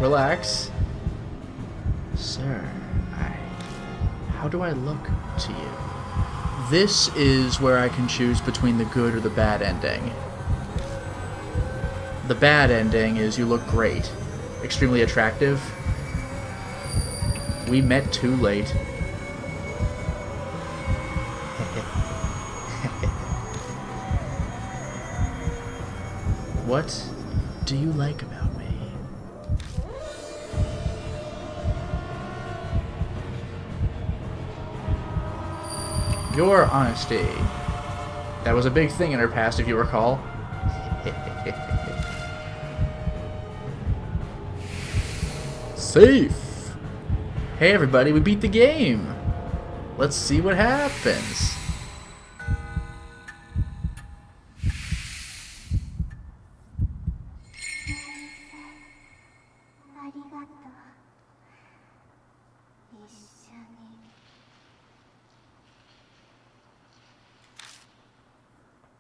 Relax. Sir, how do I look to you? This is where I can choose between the good or the bad ending. The bad ending is you look great. Extremely attractive. We met too late. What do you like about me? Your honesty. That was a big thing in her past, if you recall. Safe! Hey everybody, we beat the game! Let's see what happens.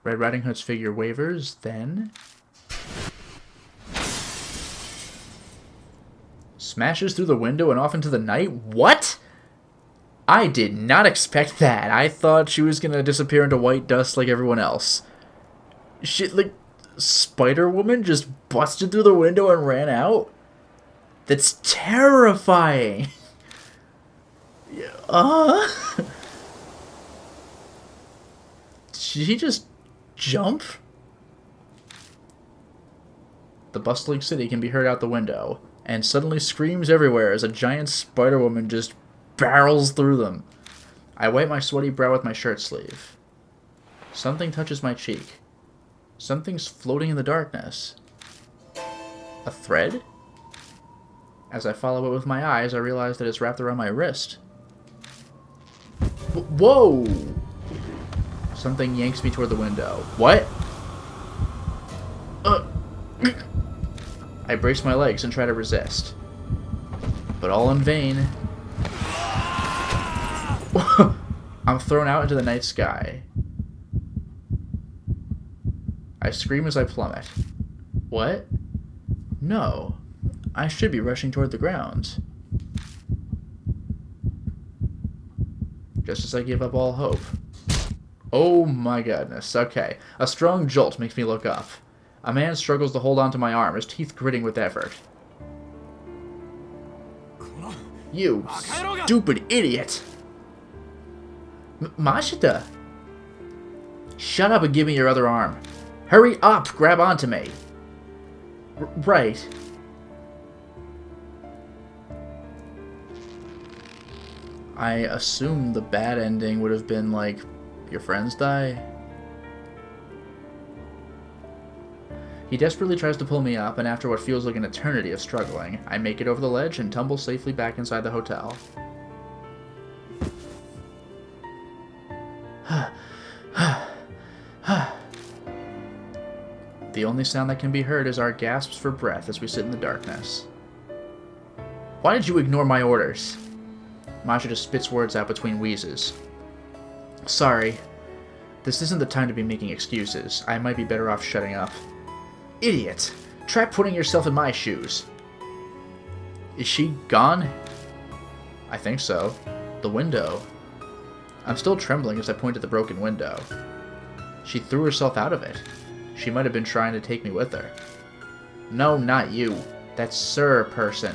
Red Riding Hood's figure wavers, then smashes through the window and off into the night? What? I did not expect that. I thought she was gonna disappear into white dust like everyone else. Shit, like, Spider-Woman just busted through the window and ran out? That's terrifying. Did he just jump? The bustling city can be heard out the window, and suddenly screams everywhere as a giant Spider-Woman just barrels through them. I wipe my sweaty brow with my shirt sleeve. Something touches my cheek. Something's floating in the darkness. A thread? As I follow it with my eyes, I realize that it's wrapped around my wrist. Whoa! Something yanks me toward the window. What? I brace my legs and try to resist. But all in vain. I'm thrown out into the night sky. I scream as I plummet. What? No. I should be rushing toward the ground. just as I give up all hope. Oh my goodness, okay. A strong jolt makes me look up. A man struggles to hold onto my arm, his teeth gritting with effort. You stupid idiot! Mashita! Shut up and give me your other arm. Hurry up! Grab onto me! Right. I assume the bad ending would have been like, your friends die? He desperately tries to pull me up, and after what feels like an eternity of struggling, I make it over the ledge and tumble safely back inside the hotel. The only sound that can be heard is our gasps for breath as we sit in the darkness. Why did you ignore my orders? Masha just spits words out between wheezes. Sorry. This isn't the time to be making excuses. I might be better off shutting up. Idiot! Try putting yourself in my shoes. Is she gone? I think so. The window. I'm still trembling as I point at the broken window. She threw herself out of it. She might have been trying to take me with her. No, not you. That Sir person.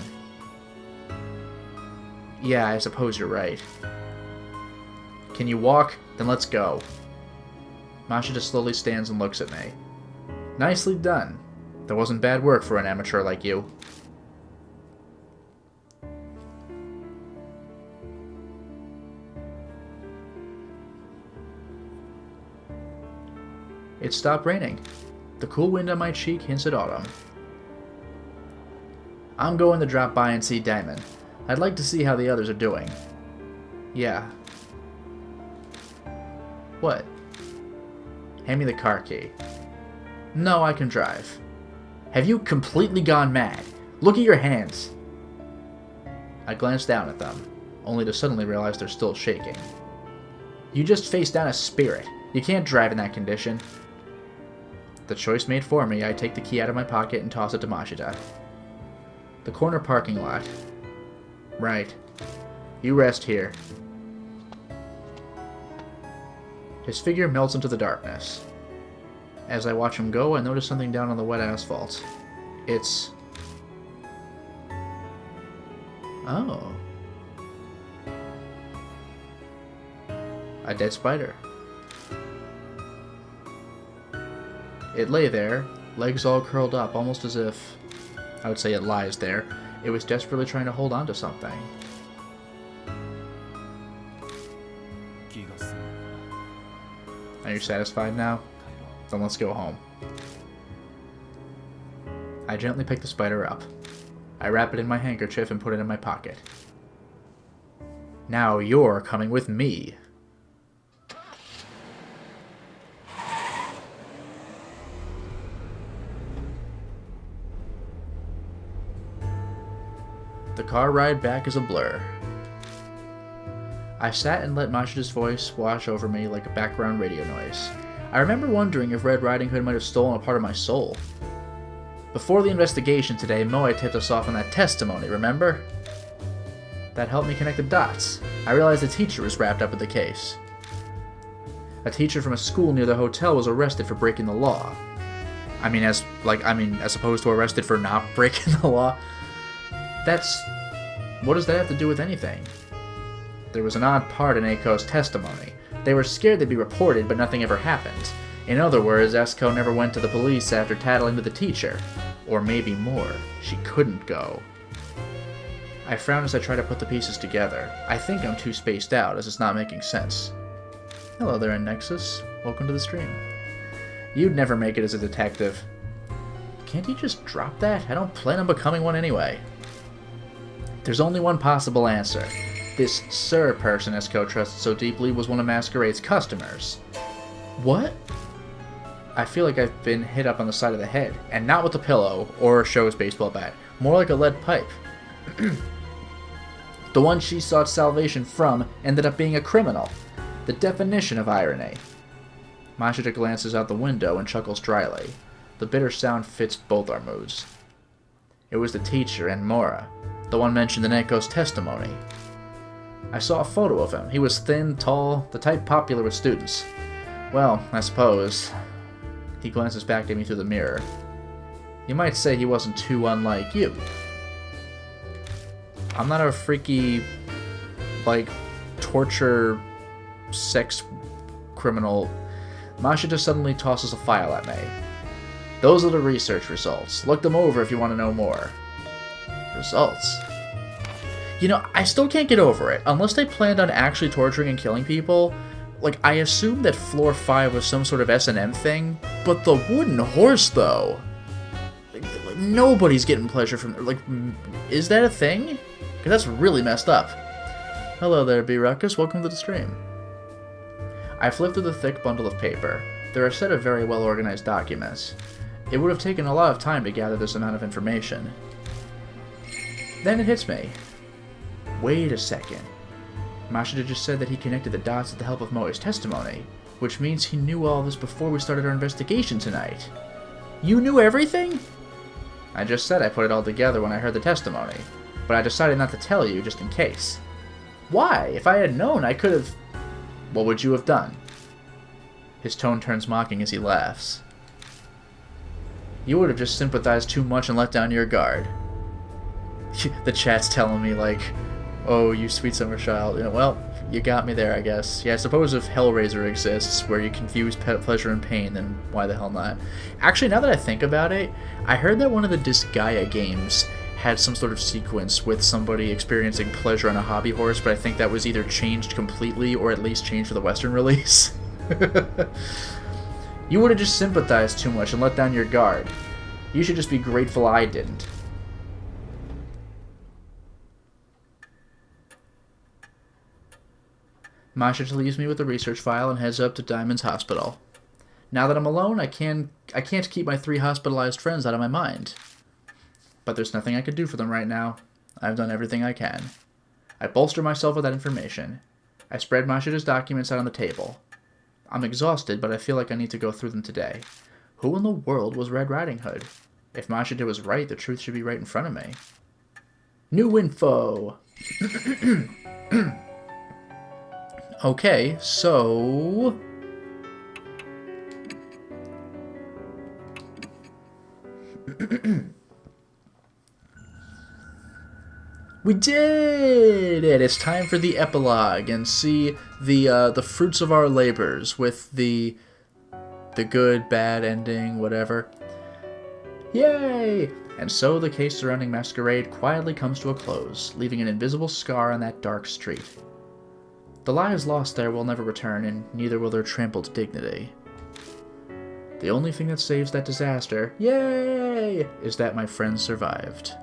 Yeah, I suppose you're right. Can you walk? Then let's go. Masha just slowly stands and looks at me. Nicely done. That wasn't bad work for an amateur like you. It stopped raining. The cool wind on my cheek hints at autumn. I'm going to drop by and see Damon. I'd like to see how the others are doing. Yeah. What? Hand me the car key. No, I can drive. Have you completely gone mad? Look at your hands. I glance down at them, only to suddenly realize they're still shaking. You just faced down a spirit. You can't drive in that condition. The choice made for me, I take the key out of my pocket and toss it to Mashita. The corner parking lot. Right. You rest here. His figure melts into the darkness. As I watch him go, I notice something down on the wet asphalt. It's... Oh. A dead spider. It lay there, legs all curled up, almost as if... I would say it lies there. It was desperately trying to hold on to something. Are you satisfied now? Then let's go home. I gently pick the spider up. I wrap it in my handkerchief and put it in my pocket. Now you're coming with me. The car ride back is a blur. I sat and let Mashita's voice wash over me like a background radio noise. I remember wondering if Red Riding Hood might have stolen a part of my soul. Before the investigation today, Moe tipped us off on that testimony, remember? That helped me connect the dots. I realized the teacher was wrapped up in the case. A teacher from a school near the hotel was arrested for breaking the law. As opposed to arrested for not breaking the law. What does that have to do with anything? There was an odd part in Aiko's testimony. They were scared they'd be reported, but nothing ever happened. In other words, Esko never went to the police after tattling with the teacher. Or maybe more. She couldn't go. I frown as I try to put the pieces together. I think I'm too spaced out, as it's not making sense. Hello there, Nexus. Welcome to the stream. You'd never make it as a detective. Can't you just drop that? I don't plan on becoming one anyway. There's only one possible answer. This Sir person Esko trusted so deeply was one of Masquerade's customers. What? I feel like I've been hit up on the side of the head, and not with a pillow or a show's baseball bat, more like a lead pipe. The one she sought salvation from ended up being a criminal. The definition of irony. Mashita glances out the window and chuckles dryly. The bitter sound fits both our moods. It was the teacher and Mora, the one mentioned in Eiko's testimony. I saw a photo of him. He was thin, tall, the type popular with students. Well, I suppose. He glances back at me through the mirror. You might say he wasn't too unlike you. I'm not a freaky, like, torture, sex criminal. Mashita suddenly tosses a file at me. Those are the research results. Look them over if you want to know more. Results? You know, I still can't get over it. Unless they planned on actually torturing and killing people, like, I assumed that Floor 5 was some sort of S&M thing, but the wooden horse, though... Like, nobody's getting pleasure from... Like, is that a thing? Because that's really messed up. Hello there, B-Ruckus. Welcome to the stream. I flipped through the thick bundle of paper. They're a set of very well-organized documents. It would have taken a lot of time to gather this amount of information. Then it hits me. Wait a second. Mashita just said that he connected the dots with the help of Moe's testimony, which means he knew all this before we started our investigation tonight. You knew everything? I just said I put it all together when I heard the testimony, but I decided not to tell you just in case. Why? If I had known, I could have... What would you have done? His tone turns mocking as he laughs. You would have just sympathized too much and let down your guard. The chat's telling me, like, oh, you sweet summer child. You know, well, you got me there, I guess. Yeah, I suppose if Hellraiser exists, where you confuse pleasure and pain, then why the hell not? Actually, now that I think about it, I heard that one of the Disgaea games had some sort of sequence with somebody experiencing pleasure on a hobby horse, but I think that was either changed completely or at least changed for the Western release. You would have just sympathized too much and let down your guard. You should just be grateful I didn't. Masha leaves me with the research file and heads up to Diamond's hospital. Now that I'm alone, I can't keep my 3 hospitalized friends out of my mind. But there's nothing I can do for them right now. I've done everything I can. I bolster myself with that information. I spread Mashida's documents out on the table. I'm exhausted, but I feel like I need to go through them today. Who in the world was Red Riding Hood? If Mashida was right, the truth should be right in front of me. New info! Okay, so... We did it! It's time for the epilogue and see the fruits of our labors with the good, bad ending, whatever. Yay! And so the case surrounding Masquerade quietly comes to a close, leaving an invisible scar on that dark street. The lives lost there will never return, and neither will their trampled dignity. The only thing that saves that disaster, yay, is that my friends survived.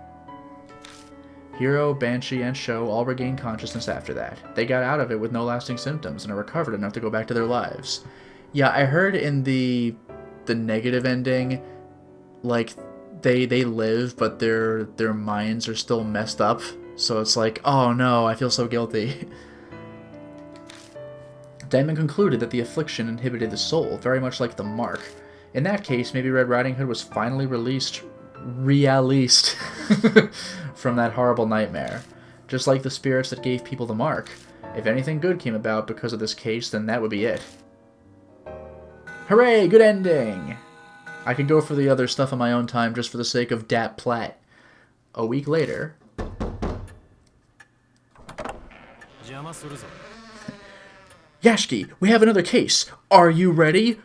Hiro, Banshee, and Sho all regained consciousness after that. They got out of it with no lasting symptoms and are recovered enough to go back to their lives. Yeah, I heard in the negative ending, like, they live, but their minds are still messed up. So it's like, oh no, I feel so guilty. Diamond concluded that the affliction inhibited the soul, very much like the mark. In that case, maybe Red Riding Hood was finally released from that horrible nightmare. Just like the spirits that gave people the mark. If anything good came about because of this case, then that would be it. Hooray, good ending! I could go for the other stuff on my own time just for the sake of Dat Plat. A week later... Yashki, we have another case. Are you ready?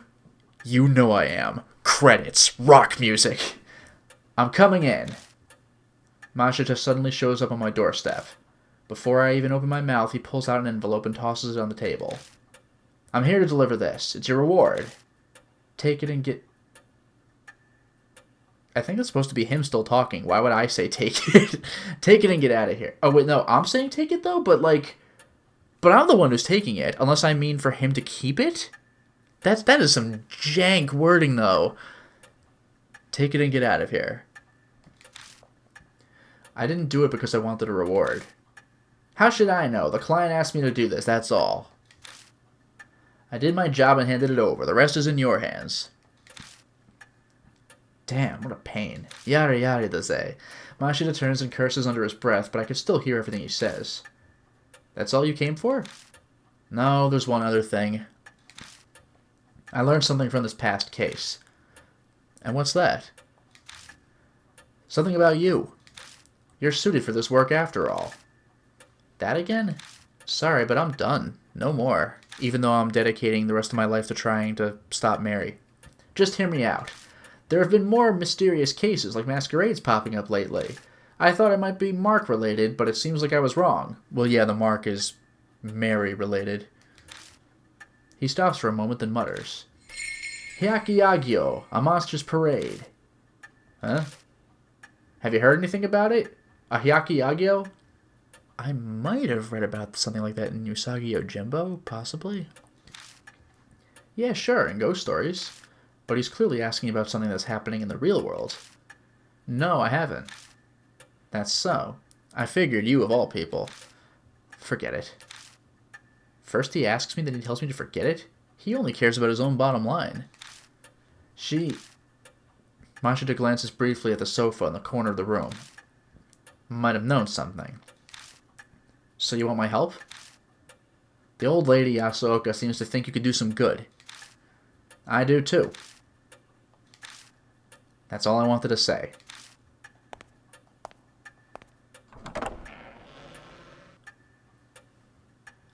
You know I am. Credits. Rock music. I'm coming in. Mashita suddenly shows up on my doorstep. Before I even open my mouth, he pulls out an envelope and tosses it on the table. I'm here to deliver this. It's your reward. Take it and get... I think it's supposed to be him still talking. Why would I say take it? Take it and get out of here. Oh, wait, no. I'm saying take it, though? But, like... But I'm the one who's taking it, unless I mean for him to keep it? That is some jank wording, though. Take it and get out of here. I didn't do it because I wanted a reward. How should I know? The client asked me to do this, that's all. I did my job and handed it over. The rest is in your hands. Damn, what a pain. Yari yari daze. Mashita turns and curses under his breath, but I could still hear everything he says. That's all you came for? No, there's one other thing. I learned something from this past case. And what's that? Something about you. You're suited for this work after all. That again? Sorry, but I'm done. No more. Even though I'm dedicating the rest of my life to trying to stop Mary. Just hear me out. There have been more mysterious cases like masquerades popping up lately. I thought it might be Mark related, but it seems like I was wrong. Well, yeah, the Mark is Mary related. He stops for a moment, then mutters. Hyakiagyo, a monster's parade. Huh? Have you heard anything about it? A Hyakiagyo? I might have read about something like that in Usagi Yojimbo, possibly. Yeah, sure, in ghost stories. But he's clearly asking about something that's happening in the real world. No, I haven't. That's so. I figured you of all people. Forget it. First he asks me, then he tells me to forget it? He only cares about his own bottom line. Mashita glances briefly at the sofa in the corner of the room. Might have known something. So you want my help? The old lady, Yasuoka, seems to think you could do some good. I do too. That's all I wanted to say.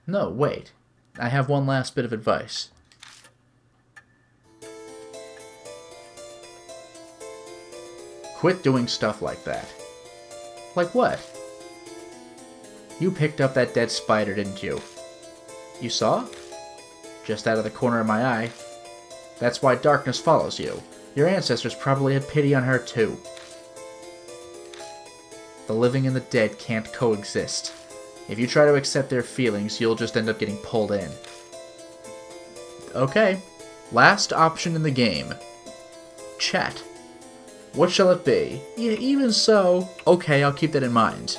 No, wait. I have one last bit of advice. Quit doing stuff like that. Like what? You picked up that dead spider, didn't you? You saw? Just out of the corner of my eye. That's why darkness follows you. Your ancestors probably had pity on her too. The living and the dead can't coexist. If you try to accept their feelings, you'll just end up getting pulled in. Okay. Last option in the game. Chat. What shall it be? Yeah, even so. Okay, I'll keep that in mind.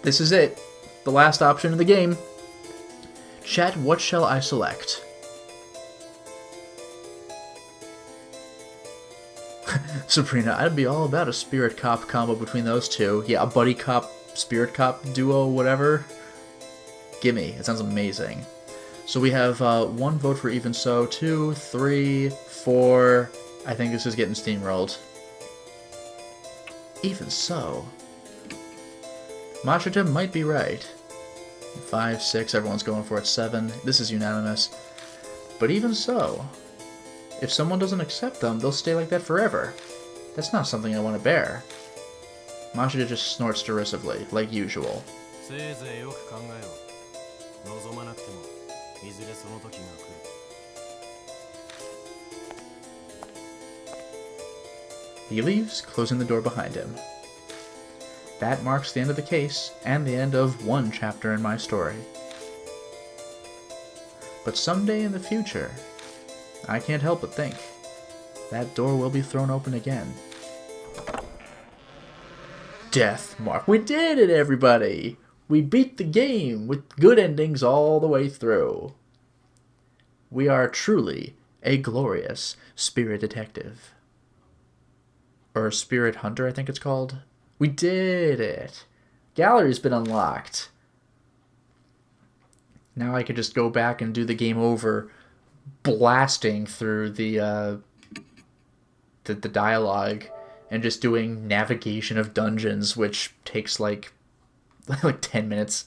This is it. The last option in the game. Chat, what shall I select? Sabrina, I'd be all about a spirit cop combo between those two. Yeah, a buddy cop, spirit cop duo, whatever. Gimme. It sounds amazing. So we have 1 vote for even so, 2, 3, 4. I think this is getting steamrolled. Even so. Mashita might be right. 5, 6, everyone's going for it. 7. This is unanimous. But even so, if someone doesn't accept them, they'll stay like that forever. That's not something I want to bear. Mashita just snorts derisively, like usual. He leaves, closing the door behind him. That marks the end of the case, and the end of one chapter in my story. But someday in the future, I can't help but think, that door will be thrown open again. Death mark. We did it, everybody! We beat the game with good endings all the way through. We are truly a glorious spirit detective. Or spirit hunter, I think it's called. We did it! Gallery's been unlocked. Now I could just go back and do the game over, blasting through the dialogue and just doing navigation of dungeons, which takes like 10 minutes.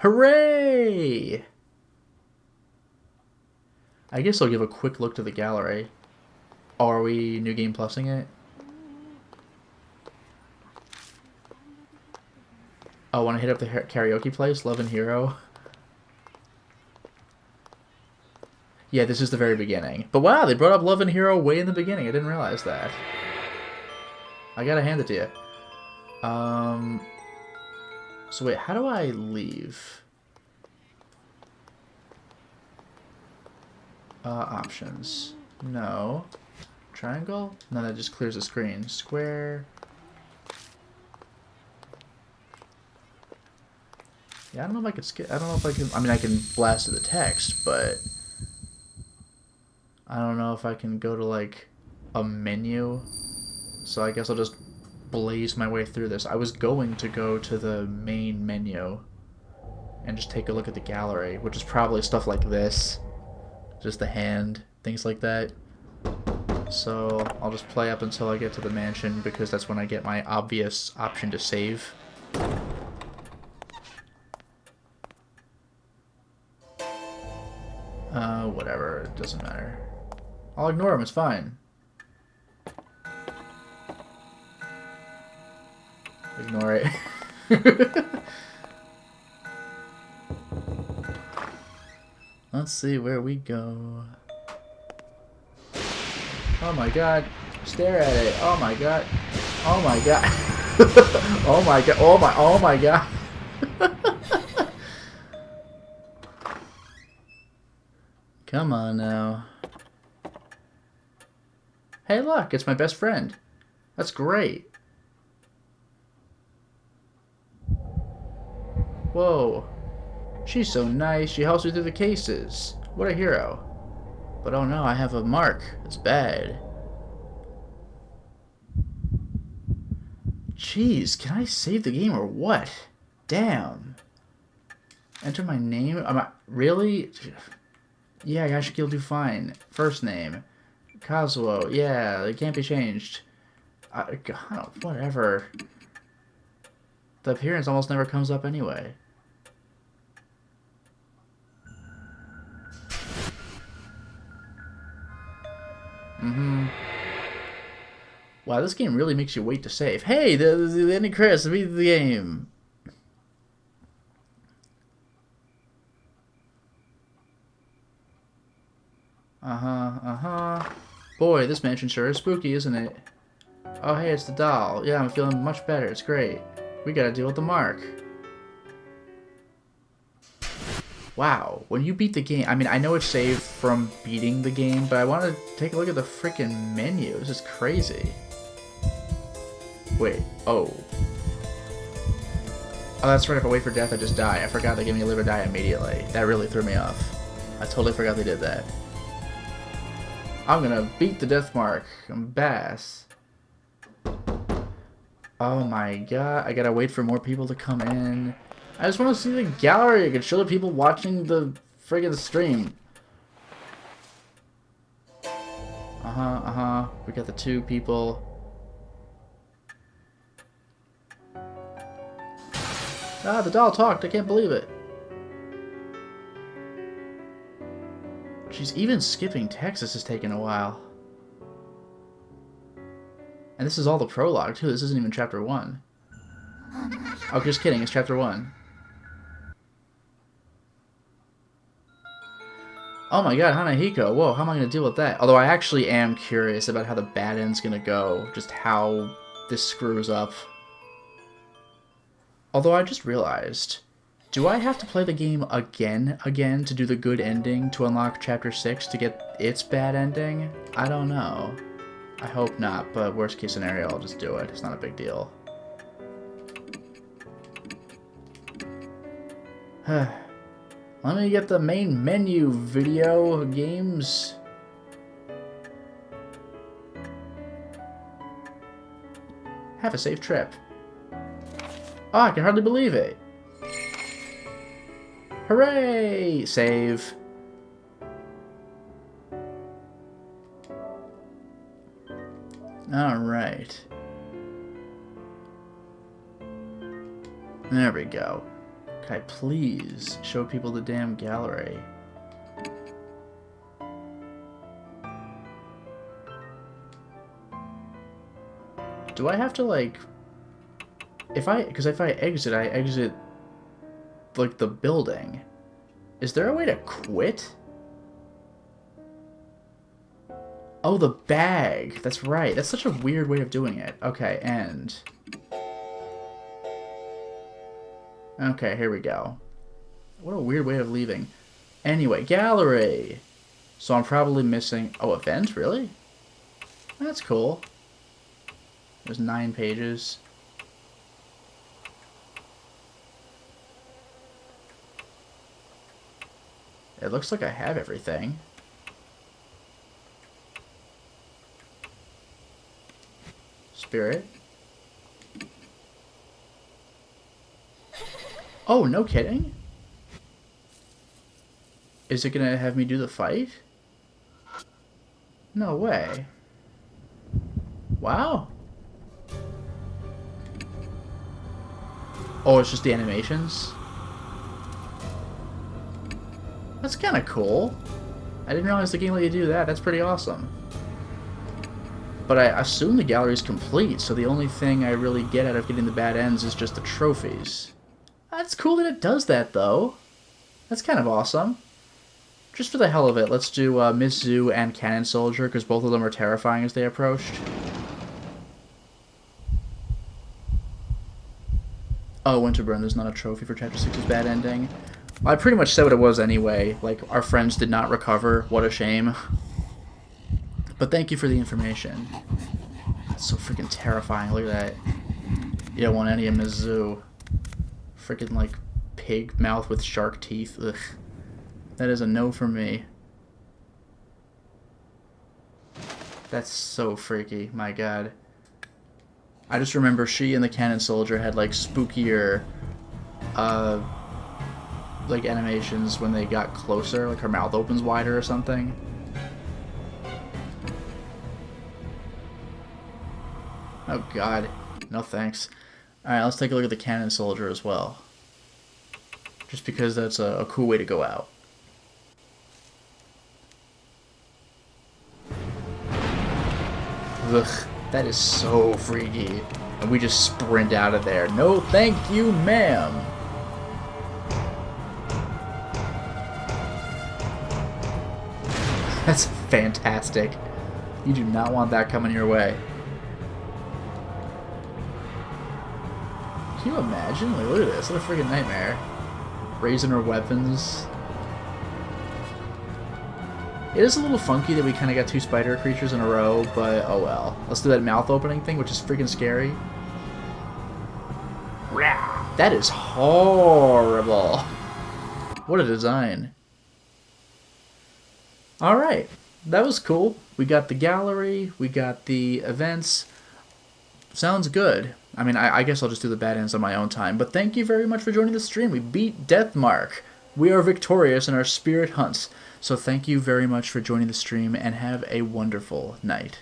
Hooray! I guess I'll give a quick look to the gallery. Oh, are we New Game Plusing it? Oh, want to hit up the karaoke place? Love and Hero? Yeah, this is the very beginning. But wow, they brought up Love and Hero way in the beginning. I didn't realize that. I gotta hand it to you. So wait, how do I leave? Options. No. Triangle? No, that just clears the screen. Square. Yeah, I don't know if I could skip. I don't know if I can. I mean, I can blast to the text, but I don't know if I can go to like a menu. So I guess I'll just blaze my way through this. I was going to go to the main menu, and just take a look at the gallery, which is probably stuff like this. Just the hand, things like that. So I'll just play up until I get to the mansion, because that's when I get my obvious option to save. Whatever, it doesn't matter. I'll ignore him, it's fine. Ignore it. Let's see where we go. Oh my god. Stare at it. Oh my god. Oh my god. Oh my god. Oh my god. Come on now. Hey look, it's my best friend. That's great. Whoa. She's so nice, she helps me through the cases. What a hero. But oh no, I have a mark. It's bad. Jeez, can I save the game or what? Damn. Enter my name? Really? Yeah, Yashiki will do fine. First name. Kazuo. Yeah, it can't be changed. God, whatever. The appearance almost never comes up anyway. Wow, this game really makes you wait to save. Hey, the ending credits beat the game. Boy, this mansion sure is spooky, isn't it? Oh, hey, it's the doll. Yeah, I'm feeling much better. It's great. We gotta deal with the mark. Wow, when you beat the game, I mean, I know it's saved from beating the game, but I want to take a look at the freaking menu. This is crazy. Wait, oh. Oh, that's right, if I wait for death, I just die. I forgot they gave me live or die immediately. That really threw me off. I totally forgot they did that. I'm gonna beat the death mark. I'm Bass. Oh my god, I gotta wait for more people to come in. I just want to see the gallery. I can show the people watching the friggin' stream. We got the two people. Ah, the doll talked. I can't believe it. Jeez, even skipping Texas is taking a while. And this is all the prologue, too. This isn't even chapter 1. Oh, just kidding. It's chapter 1. Oh my god, Hanahiko. Whoa, how am I going to deal with that? Although I actually am curious about how the bad end's going to go. Just how this screws up. Although I just realized, do I have to play the game again to do the good ending to unlock chapter 6 to get its bad ending? I don't know. I hope not, but worst case scenario, I'll just do it. It's not a big deal. Let me get the main menu, video games. Have a safe trip. Oh, I can hardly believe it. Hooray! Save. Alright. There we go. Can I please show people the damn gallery? Do I have to, like... Because if I exit, like, the building. Is there a way to quit? Oh, the bag. That's right. That's such a weird way of doing it. Okay, and... Okay, here we go. What a weird way of leaving. Anyway, gallery. So I'm probably missing... Oh, event? Really? That's cool. There's 9 pages. It looks like I have everything. Spirit. Oh, no kidding? Is it gonna have me do the fight? No way. Wow. Oh, it's just the animations? That's kind of cool. I didn't realize the game let you do that. That's pretty awesome. But I assume the gallery's complete, so the only thing I really get out of getting the bad ends is just the trophies. That's cool that it does that, though. That's kind of awesome. Just for the hell of it, let's do Miss Zoo and Cannon Soldier, because both of them are terrifying as they approached. Oh, Winterburn, there's not a trophy for Chapter 6's bad ending. Well, I pretty much said what it was anyway. Like, our friends did not recover. What a shame. But thank you for the information. That's so freaking terrifying. Look at that. You don't want any of Miss Zoo. Freaking, like, pig mouth with shark teeth. Ugh. That is a no for me. That's so freaky. My god. I just remember she and the Cannon Soldier had, like, spookier, like, animations when they got closer. Like, her mouth opens wider or something. Oh, God. No thanks. Alright, let's take a look at the Cannon Soldier as well. Just because that's a cool way to go out. Ugh, that is so freaky. And we just sprint out of there. No thank you, ma'am. That's fantastic. You do not want that coming your way. Can you imagine? Like, look at this. What a freaking nightmare. Raising her weapons. It is a little funky that we kind of got two spider creatures in a row, but oh well. Let's do that mouth opening thing, which is freaking scary. That is horrible. What a design. Alright, that was cool. We got the gallery, we got the events. Sounds good. I mean, I guess I'll just do the bad ends on my own time, but thank you very much for joining the stream. We beat Deathmark. We are victorious in our spirit hunts. So thank you very much for joining the stream, and have a wonderful night.